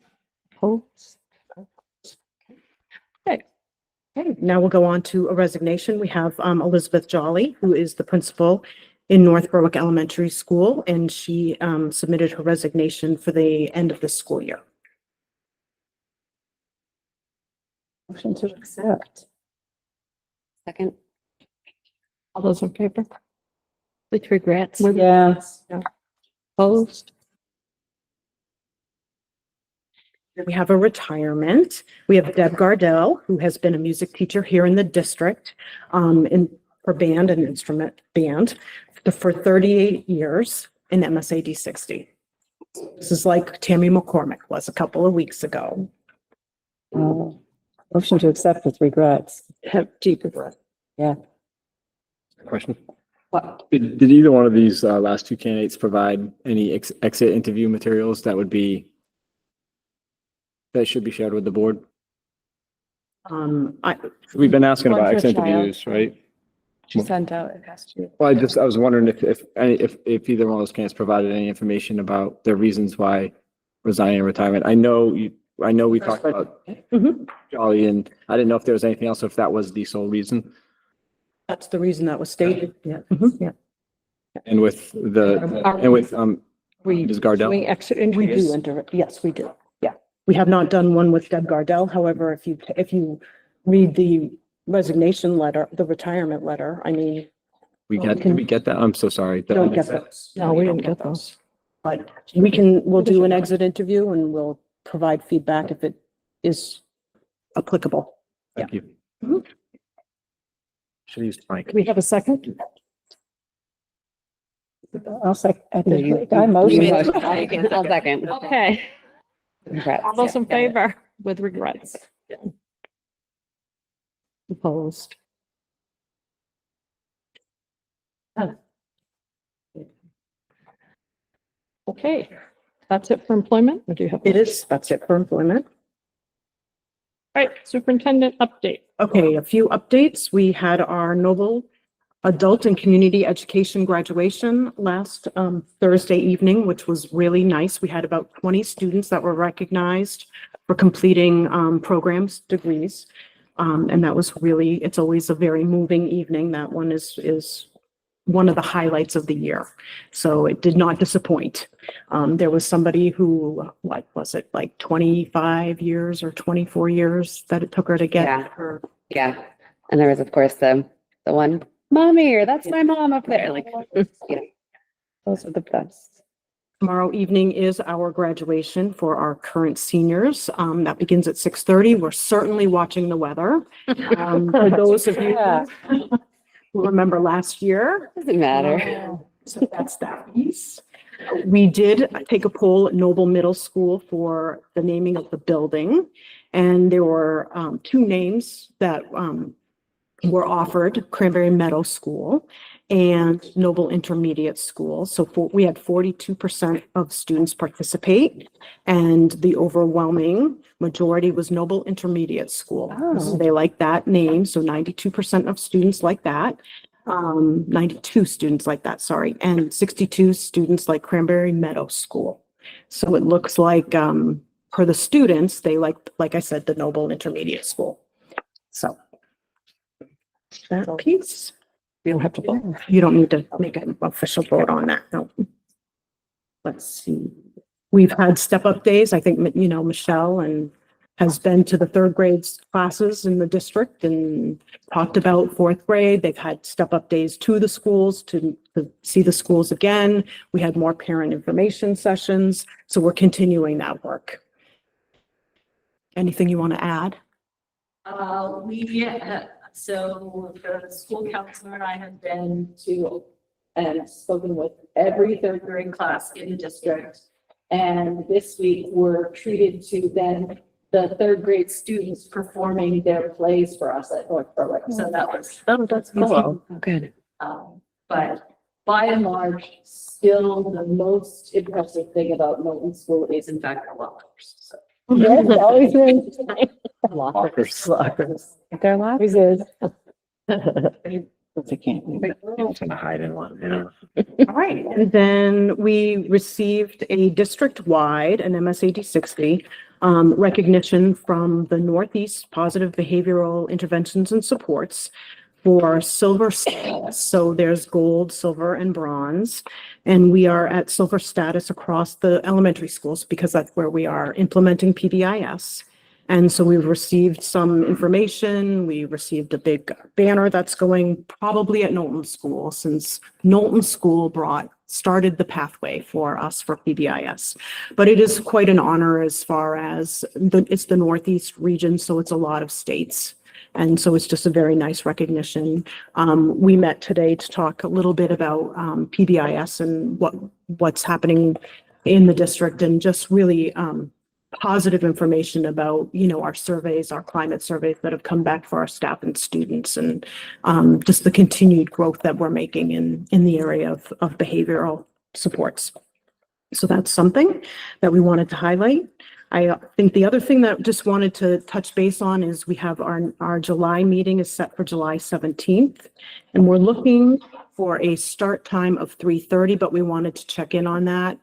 Opposed? Okay. Okay, now we'll go on to a resignation. We have Elizabeth Jolly, who is the principal in North Berwick Elementary School, and she submitted her resignation for the end of the school year. Motion to accept. Second. All those in favor? With regrets? Yeah. Opposed? We have a retirement. We have Deb Gardell, who has been a music teacher here in the district for band and instrument band for 38 years in MSAD 60. This is like Tammy McCormick was a couple of weeks ago. Motion to accept with regrets. Have deep regret. Yeah. Question. What? Did either one of these last two candidates provide any exit interview materials that should be shared with the board? We've been asking One about for exit child. interviews, right? She sent out, it has to. Well, I was wondering if either one of those candidates provided any information about their reasons why resigning in retirement. I know we talked about Jolly, and I didn't know if there was anything else, or if that was the sole reason. That's the reason that was stated. Yeah. Yeah. And with We Ms. Gardell? doing exit We interviews? do yes, we do. Yeah. We have not done one with Deb Gardell. However, if you read the resignation letter, the retirement letter, I mean, Did we get that? I'm so sorry. don't get those. No, we didn't get those. But we'll do an exit interview and we'll provide feedback if it is applicable. Thank you. Mhm. Should use the mic. We have a second? I'll second. I think I You motion. made it. I'll second. Okay. Congrats. All those in Yeah, got it. favor with regrets? Opposed? Okay, that's it for employment? Or do you have? That's it for employment. Right, superintendent update. Okay, a few updates. We had our Noble Adult and Community Education graduation last Thursday evening, which was really nice. We had about 20 students that were recognized for completing programs, degrees. And that was really, it's always a very moving evening. That one is one of the highlights of the year. So it did not disappoint. There was somebody who, what was it, like 25 years or 24 years that it took her to get Yeah. her. Yeah. And there was, of course, the one, mommy, or that's my mom up there. Like, you know, those are the best. Tomorrow evening is our graduation for our current seniors. That begins at 6:30. We're certainly watching the weather. For those of you Yeah. who remember last year. Doesn't matter. So that's that piece. We did take a poll at Noble Middle School for the naming of the building. And there were two names that were offered, Cranberry Meadow School and Noble Intermediate School. So we had 42% of students participate, and the overwhelming majority was Noble Intermediate School. So they like that name, so 92% of students like that. 92 students like that, sorry, and 62 students like Cranberry Meadow School. So it looks like, for the students, they like I said, the Noble Intermediate School. So that piece. We don't have to vote. You don't need to make an official vote on that, no. Let's see. We've had step-up days. I think, Michelle has been to the third grade classes in the district and talked about fourth grade. They've had step-up days to the schools to see the schools again. We had more parent information sessions, so we're continuing that work. Anything you want to add? So the school counselor and I have been to and spoken with every third grade class in the district. And this week we're treated to then the third grade students performing their plays for us at North Berwick. So that's Cool. Good. but by and large, still the most impressive thing about Milton School is in fact our lockers. So. Yes, always very. Lockers. Lockers. There are lots. Always is. They can't. Hide in one. All right, and then we received a district-wide, an MSAD 60, recognition from the Northeast Positive Behavioral Interventions and Supports for silver status. So there's gold, silver, and bronze. And we are at silver status across the elementary schools because that's where we are implementing PBIS. And so we've received some information. We received a big banner that's going probably at Knowlton School, since Knowlton School started the pathway for us for PBIS. But it is quite an honor as far as it's the Northeast region, so it's a lot of states. And so it's just a very nice recognition. We met today to talk a little bit about PBIS and what's happening in the district, and just really positive information about, our surveys, our climate surveys that have come back for our staff and students, and just the continued growth that we're making in the area of behavioral supports. So that's something that we wanted to highlight. I think the other thing that just wanted to touch base on is we have our July meeting is set for July 17th, and we're looking for a start time of 3:30, but we wanted to check in on that.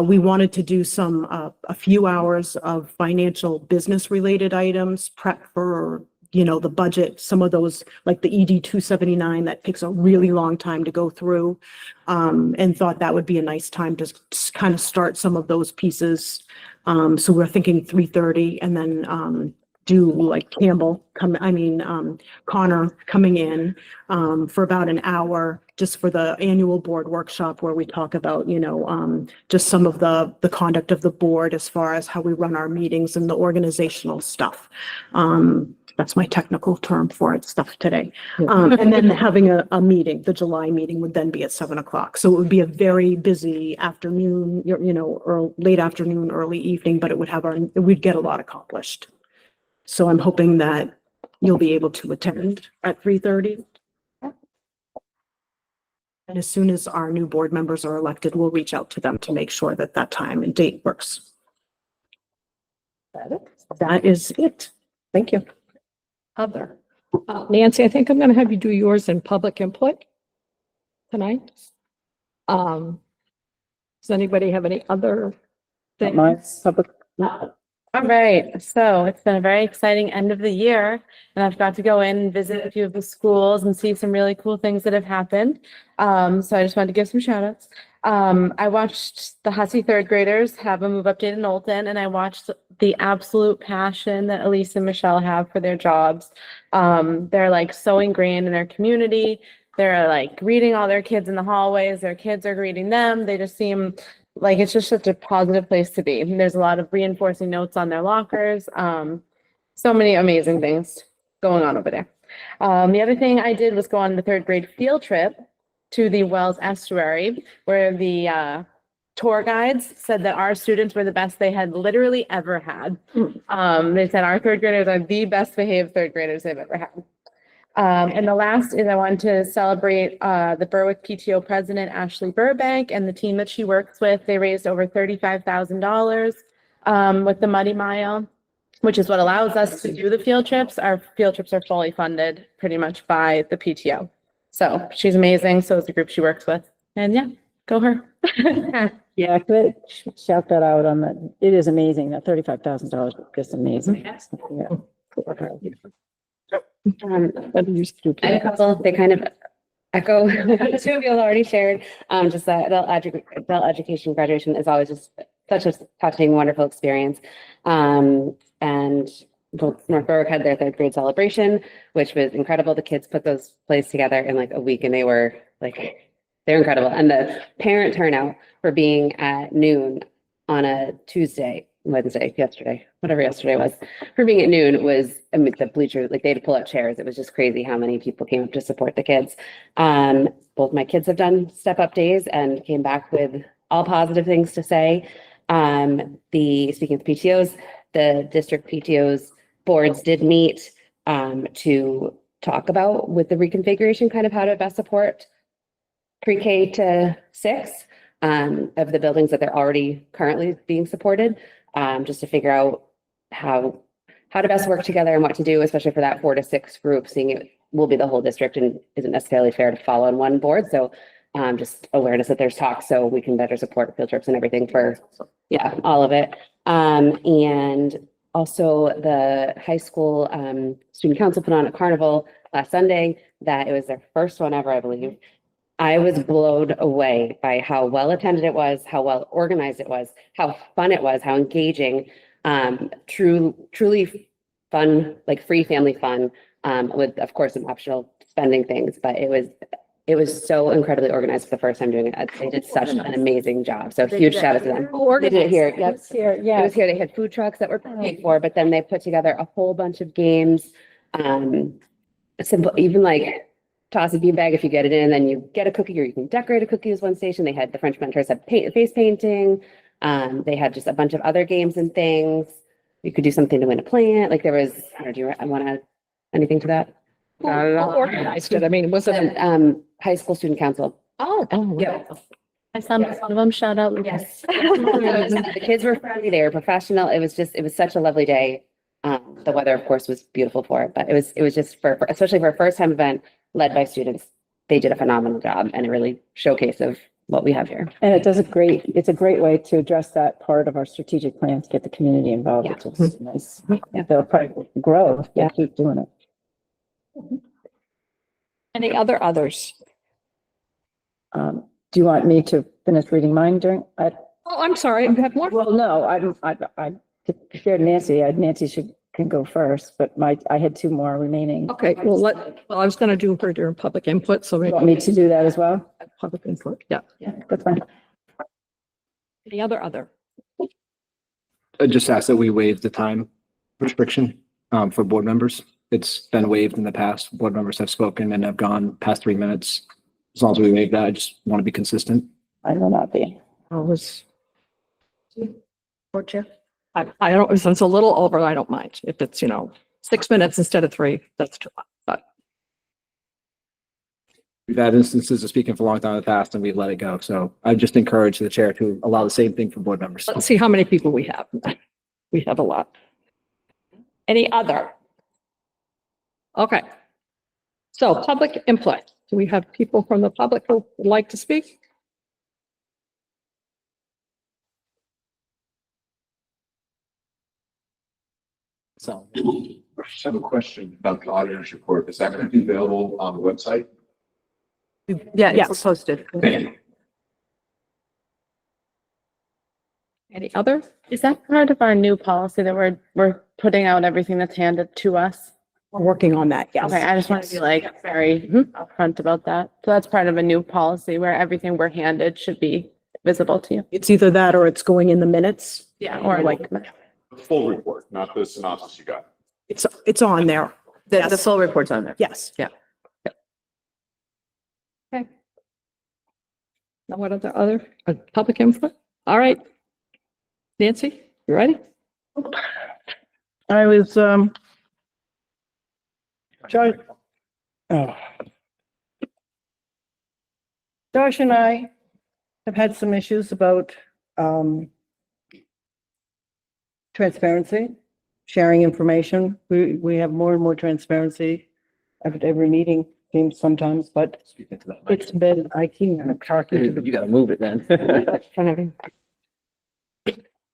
We wanted to do a few hours of financial business related items, prep for, the budget, some of those, like the ED 279, that takes a really long time to go through. And thought that would be a nice time to kind of start some of those pieces. So we're thinking 3:30, and then, do like Connor coming in, for about an hour, just for the annual board workshop where we talk about, just some of the conduct of the board as far as how we run our meetings and the organizational stuff. That's my technical term for it, stuff today. And then having a meeting, the July meeting would then be at 7:00. So it would be a very busy afternoon, or late afternoon, early evening, but we'd get a lot accomplished. So I'm hoping that you'll be able to attend at 3:30. And as soon as our new board members are elected, we'll reach out to them to make sure that time and date works. That is it. Thank you. Other. Nancy, I think I'm going to have you do yours in public input tonight. Does anybody have any other things? Mine's public. All right, so it's been a very exciting end of the year, and I've got to go in and visit a few of the schools and see some really cool things that have happened. So I just wanted to give some shout outs. I watched the Hussey third graders have a move up day to Knowlton, and I watched the absolute passion that Elise and Michelle have for their jobs. They're like so ingrained in their community. They're like greeting all their kids in the hallways. Their kids are greeting them. They just seem like it's just such a positive place to be. And there's a lot of reinforcing notes on their lockers. So many amazing things going on over there. The other thing I did was go on the third grade field trip to the Wells Estuary, where the tour guides said that our students were the best they had literally ever had. They said our third graders are the best behaved third graders they've ever had. And the last is I wanted to celebrate the Berwick PTO president, Ashley Burbank, and the team that she works with. They raised over $35,000 with the Muddy Mile, which is what allows us to do the field trips. Our field trips are fully funded pretty much by the PTO. So she's amazing. So is the group she works with. And yeah, go her. Yeah, could shout that out on that. It is amazing. That $35,000 is just amazing. Yeah. Better use the I had a couple, they kind of echo what the two of you have already shared. Just that adult education graduation is always just such a touching, wonderful experience. And both North Berwick had their third grade celebration, which was incredible. The kids put those plays together in like a week and they're incredible. And the parent turnout for being at noon on a Wednesday, yesterday, whatever yesterday was, for being at noon was, I mean, the bleachers, like they had to pull out chairs. It was just crazy how many people came up to support the kids. Both my kids have done step up days and came back with all positive things to say. Speaking of PTOs, the district PTOs boards did meet to talk about with the reconfiguration, kind of how to best support pre-K to 6 of the buildings that they're already currently being supported, just to figure out how to best work together and what to do, especially for that 4 to 6 group, seeing it will be the whole district and isn't necessarily fair to follow on one board. So just awareness that there's talk so we can better support field trips and everything for, all of it. And also the high school student council put on a carnival last Sunday that it was their first one ever, I believe. I was blown away by how well attended it was, how well organized it was, how fun it was, how engaging, truly fun, like free family fun, with of course some optional spending things, but it was so incredibly organized for the first time doing it. They did such an amazing job. So huge shout out to them. They did it here. Yep. It was here. They had food trucks that were paid for, but then they put together a whole bunch of games. Simple, even like toss a beanbag if you get it in, then you get a cookie or you can decorate a cookie as one station. They had the French mentors had face painting. They had just a bunch of other games and things. You could do something to win a plant. Like there was, do you want to add anything to that? Who organized it? I mean, was it a High school student council. yeah. I saw one of them, shout out. Yes. The kids were friendly, they were professional. It was such a lovely day. The weather, of course, was beautiful for it, but it was just especially for a first time event led by students, they did a phenomenal job and a really showcase of what we have here. And it's a great way to address that part of our strategic plan to get the community involved, which is nice. They'll probably grow if they keep doing it. Any others? Do you want me to finish reading mine Oh, I'm sorry. You have more? Well, no, I shared Nancy. Nancy can go first, but I had 2 more remaining. Okay, well, I was going to do her during public input, so You maybe want me to do that as well? public input. Yeah. Yeah, that's fine. Any other? I just ask that we waive the time restriction for board members. It's been waived in the past. Board members have spoken and have gone past 3 minutes. As long as we waive that, I just want to be consistent. I will not be. Or Chair? I don't, since it's a little over, I don't mind. If it's, 6 minutes instead of 3, that's too much. But We've had instances of speaking for a long time in the past and we've let it go. So I just encourage the chair to allow the same thing for board members. let's see how many people we have. We have a lot. Any other? Okay. So public input. Do we have people from the public who would like to speak? So I have a question about the auditor's report. Is that going to be available on the website? Yeah, it's posted. Any other? Is that part of our new policy that we're putting out everything that's handed to us? We're working on that, yes. Okay, I just want to be like very upfront about that. So that's part of a new policy where everything we're handed should be visible to you. It's either that or it's going in the minutes. Yeah. Or like, The full report, not the synopsis you got. It's on there. The full report's on there. Yes. Yeah. Okay. Now what other public input? All right. Nancy, you ready? I was, Josh, Josh and I have had some issues about, transparency, sharing information. We have more and more transparency at every meeting, seems sometimes, but it's been, I can't talk to the. You gotta move it then.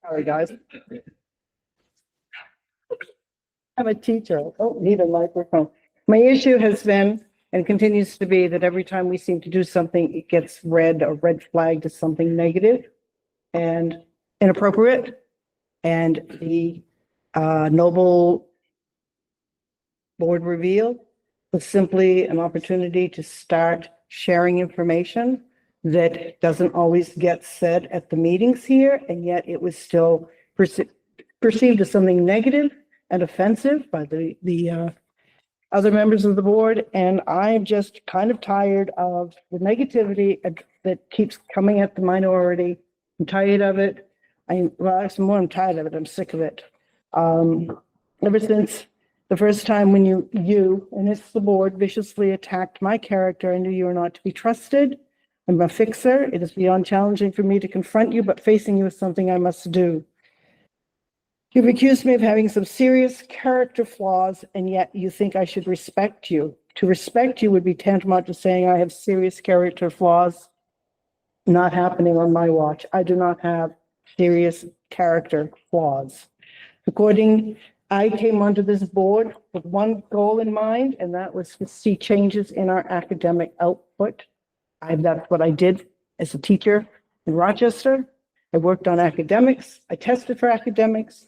Sorry, guys. I'm a teacher. Oh, need a microphone. My issue has been and continues to be that every time we seem to do something, it gets red flagged as something negative and inappropriate. And the noble board reveal was simply an opportunity to start sharing information that doesn't always get said at the meetings here, and yet it was still perceived as something negative and offensive by the other members of the board. And I'm just kind of tired of the negativity that keeps coming at the minority. I'm tired of it. I'm I'm tired of it. I'm sick of it. Ever since the first time when you, and it's the board, viciously attacked my character, I knew you were not to be trusted. I'm a fixer. It is beyond challenging for me to confront you, but facing you is something I must do. You've accused me of having some serious character flaws, and yet you think I should respect you. To respect you would be tantamount to saying I have serious character flaws. Not happening on my watch. I do not have serious character flaws. I came onto this board with one goal in mind, and that was to see changes in our academic output. That's what I did as a teacher in Rochester. I worked on academics. I tested for academics.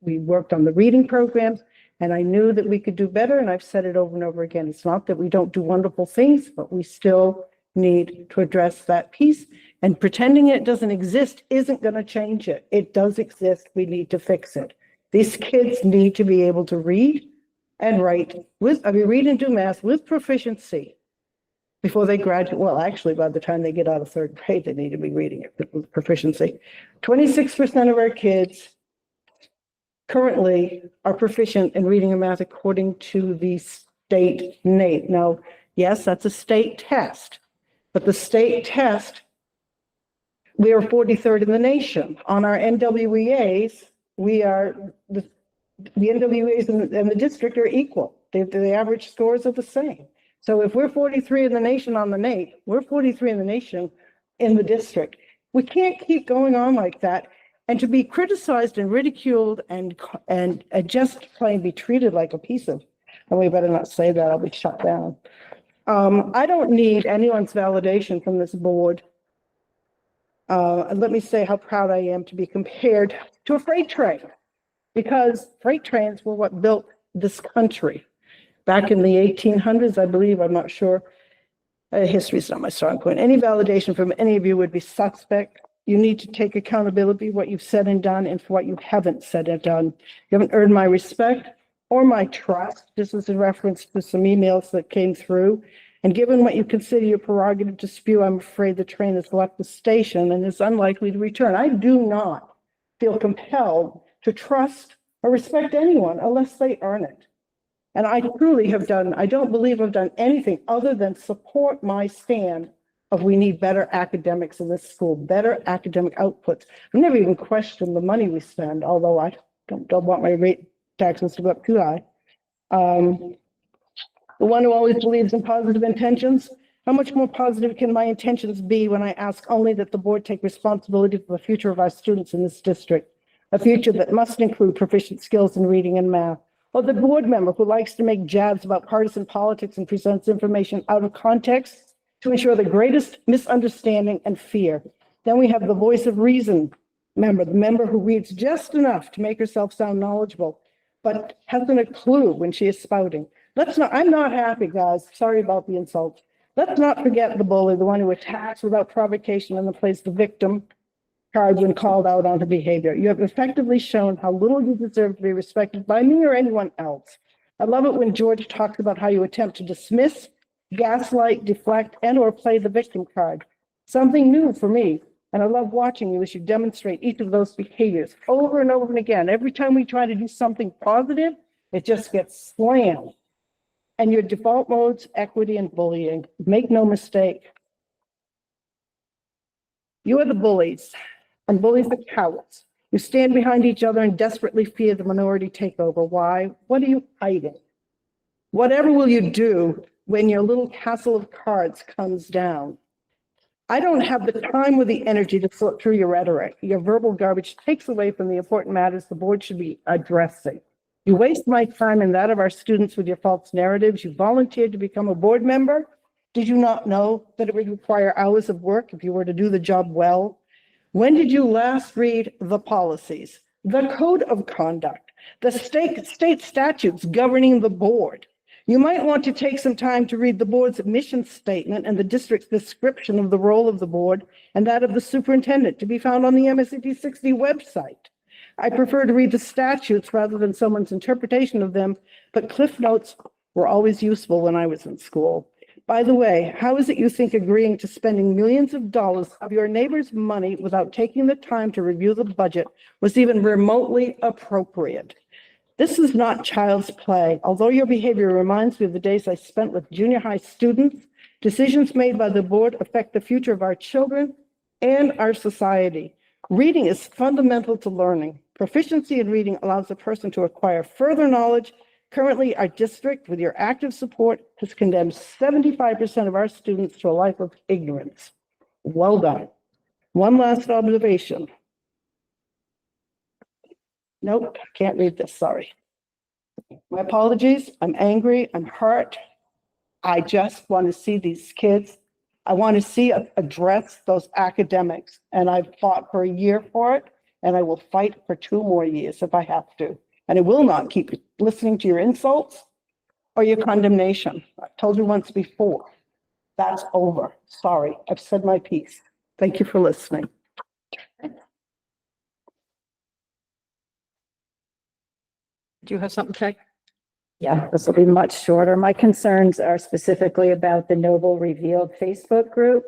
We worked on the reading programs, and I knew that we could do better. And I've said it over and over again. It's not that we don't do wonderful things, but we still need to address that piece. And pretending it doesn't exist isn't going to change it. It does exist. We need to fix it. These kids need to be able to read and write read and do math with proficiency before they graduate. Well, actually, by the time they get out of third grade, they need to be reading it with proficiency. 26% of our kids currently are proficient in reading and math according to the state NAEP. Now, yes, that's a state test, but the state test, we are 43rd in the nation. On our NWEAs, we are the NWEAs and the district are equal. The average scores are the same. So if we're 43 in the nation on the NAEP, we're 43 in the nation in the district. We can't keep going on like that. And to be criticized and ridiculed and just plain be treated like a piece of, and we better not say that, I'll be shut down. I don't need anyone's validation from this board. Let me say how proud I am to be compared to a freight train, because freight trains were what built this country. Back in the 1800s, I believe, I'm not sure. History is not my strong point. Any validation from any of you would be suspect. You need to take accountability for what you've said and done and for what you haven't said and done. You haven't earned my respect or my trust. This is in reference to some emails that came through. And given what you consider your prerogative to spew, I'm afraid the train has left the station and is unlikely to return. I do not feel compelled to trust or respect anyone unless they earn it. And I truly have done, I don't believe I've done anything other than support my stand of we need better academics in this school, better academic outputs. I've never even questioned the money we spend, although I don't want my rate taxes to go up too high. The one who always believes in positive intentions, how much more positive can my intentions be when I ask only that the board take responsibility for the future of our students in this district, a future that must include proficient skills in reading and math? Or the board member who likes to make jabs about partisan politics and presents information out of context to ensure the greatest misunderstanding and fear. Then we have the voice of reason member, the member who reads just enough to make herself sound knowledgeable, but hasn't a clue when she is spouting. I'm not happy, guys. Sorry about the insult. Let's not forget the bully, the one who attacks without provocation and then plays the victim card when called out on her behavior. You have effectively shown how little you deserve to be respected by me or anyone else. I love it when George talks about how you attempt to dismiss, gaslight, deflect, and or play the victim card. Something new for me. And I love watching you as you demonstrate each of those behaviors over and over and again. Every time we try to do something positive, it just gets slammed. And your default modes, equity and bullying. Make no mistake. You are the bullies. And bullies are cowards. You stand behind each other and desperately fear the minority takeover. Why? What are you hiding? Whatever will you do when your little castle of cards comes down? I don't have the time or the energy to sort through your rhetoric. Your verbal garbage takes away from the important matters the board should be addressing. You waste my time and that of our students with your false narratives. You volunteered to become a board member. Did you not know that it would require hours of work if you were to do the job well? When did you last read the policies, the code of conduct, the state statutes governing the board? You might want to take some time to read the board's mission statement and the district's description of the role of the board and that of the superintendent, to be found on the MSCP 60 website. I prefer to read the statutes rather than someone's interpretation of them, but Cliff Notes were always useful when I was in school. By the way, how is it you think agreeing to spending millions of dollars of your neighbor's money without taking the time to review the budget was even remotely appropriate? This is not child's play. Although your behavior reminds me of the days I spent with junior high students, decisions made by the board affect the future of our children and our society. Reading is fundamental to learning. Proficiency in reading allows a person to acquire further knowledge. Currently, our district, with your active support, has condemned 75% of our students to a life of ignorance. Well done. One last observation. Nope, can't read this, sorry. My apologies, I'm angry, I'm hurt. I just want to see these kids. I want to see address those academics, and I've fought for a year for it, and I will fight for 2 more years if I have to. And I will not keep listening to your insults or your condemnation. I've told you once before, that's over. Sorry, I've said my piece. Thank you for listening. Do you have something to say? Yeah, this will be much shorter. My concerns are specifically about the Noble Revealed Facebook group.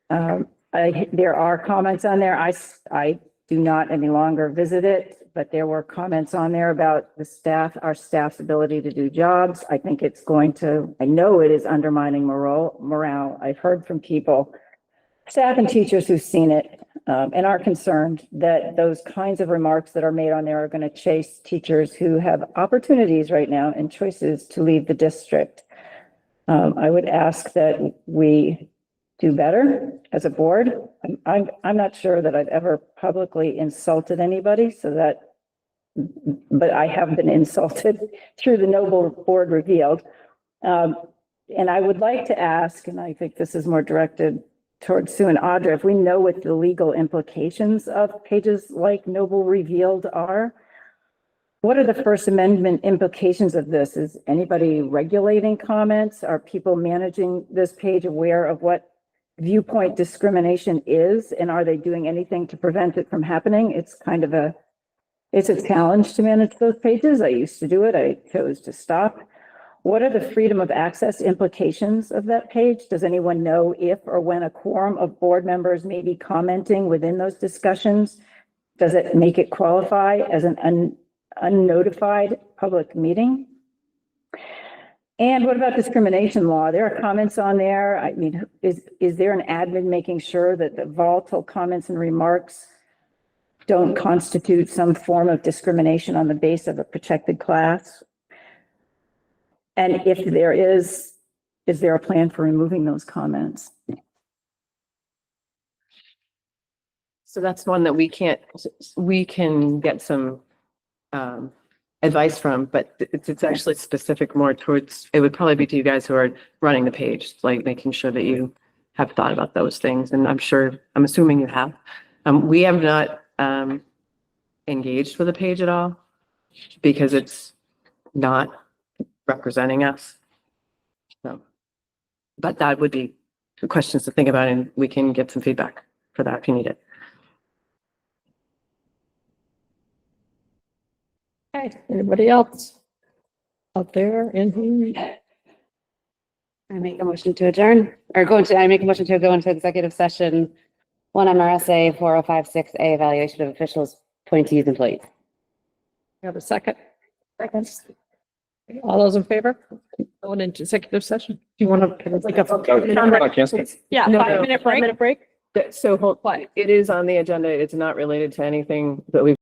There are comments on there. I do not any longer visit it, but there were comments on there about the staff, our staff's ability to do jobs. I think it's going to, I know it is undermining morale. I've heard from people, staff and teachers who've seen it, and are concerned that those kinds of remarks that are made on there are going to chase teachers who have opportunities right now and choices to leave the district. I would ask that we do better as a board. I'm not sure that I've ever publicly insulted anybody, but I have been insulted through the Noble Board Revealed. And I would like to ask, and I think this is more directed towards Sue and Audra, if we know what the legal implications of pages like Noble Revealed are, what are the First Amendment implications of this? Is anybody regulating comments? Are people managing this page aware of what viewpoint discrimination is? And are they doing anything to prevent it from happening? It's kind of it's a challenge to manage those pages. I used to do it. I chose to stop. What are the freedom of access implications of that page? Does anyone know if or when a quorum of board members may be commenting within those discussions? Does it make it qualify as an unnotified public meeting? And what about discrimination law? There are comments on there. I mean, is there an admin making sure that the volatile comments and remarks don't constitute some form of discrimination on the base of a protected class? And if there is there a plan for removing those comments? So that's one that we can get some advice from, but it's actually specific more towards, it would probably be to you guys who are running the page, like making sure that you have thought about those things. And I'm assuming you have. We have not engaged with the page at all because it's not representing us. So, but that would be questions to think about, and we can get some feedback for that if you need it. Okay, anybody else out there in here? I make a motion to adjourn I make a motion to go into executive session 1 MRSA 4056A evaluation of officials, appointees, employees. You have a second? Second. All those in favor? Going into executive session? Do you want to like a? Yeah, No, 5-minute break? 5-minute break. So it is on the agenda. It's not related to anything that we've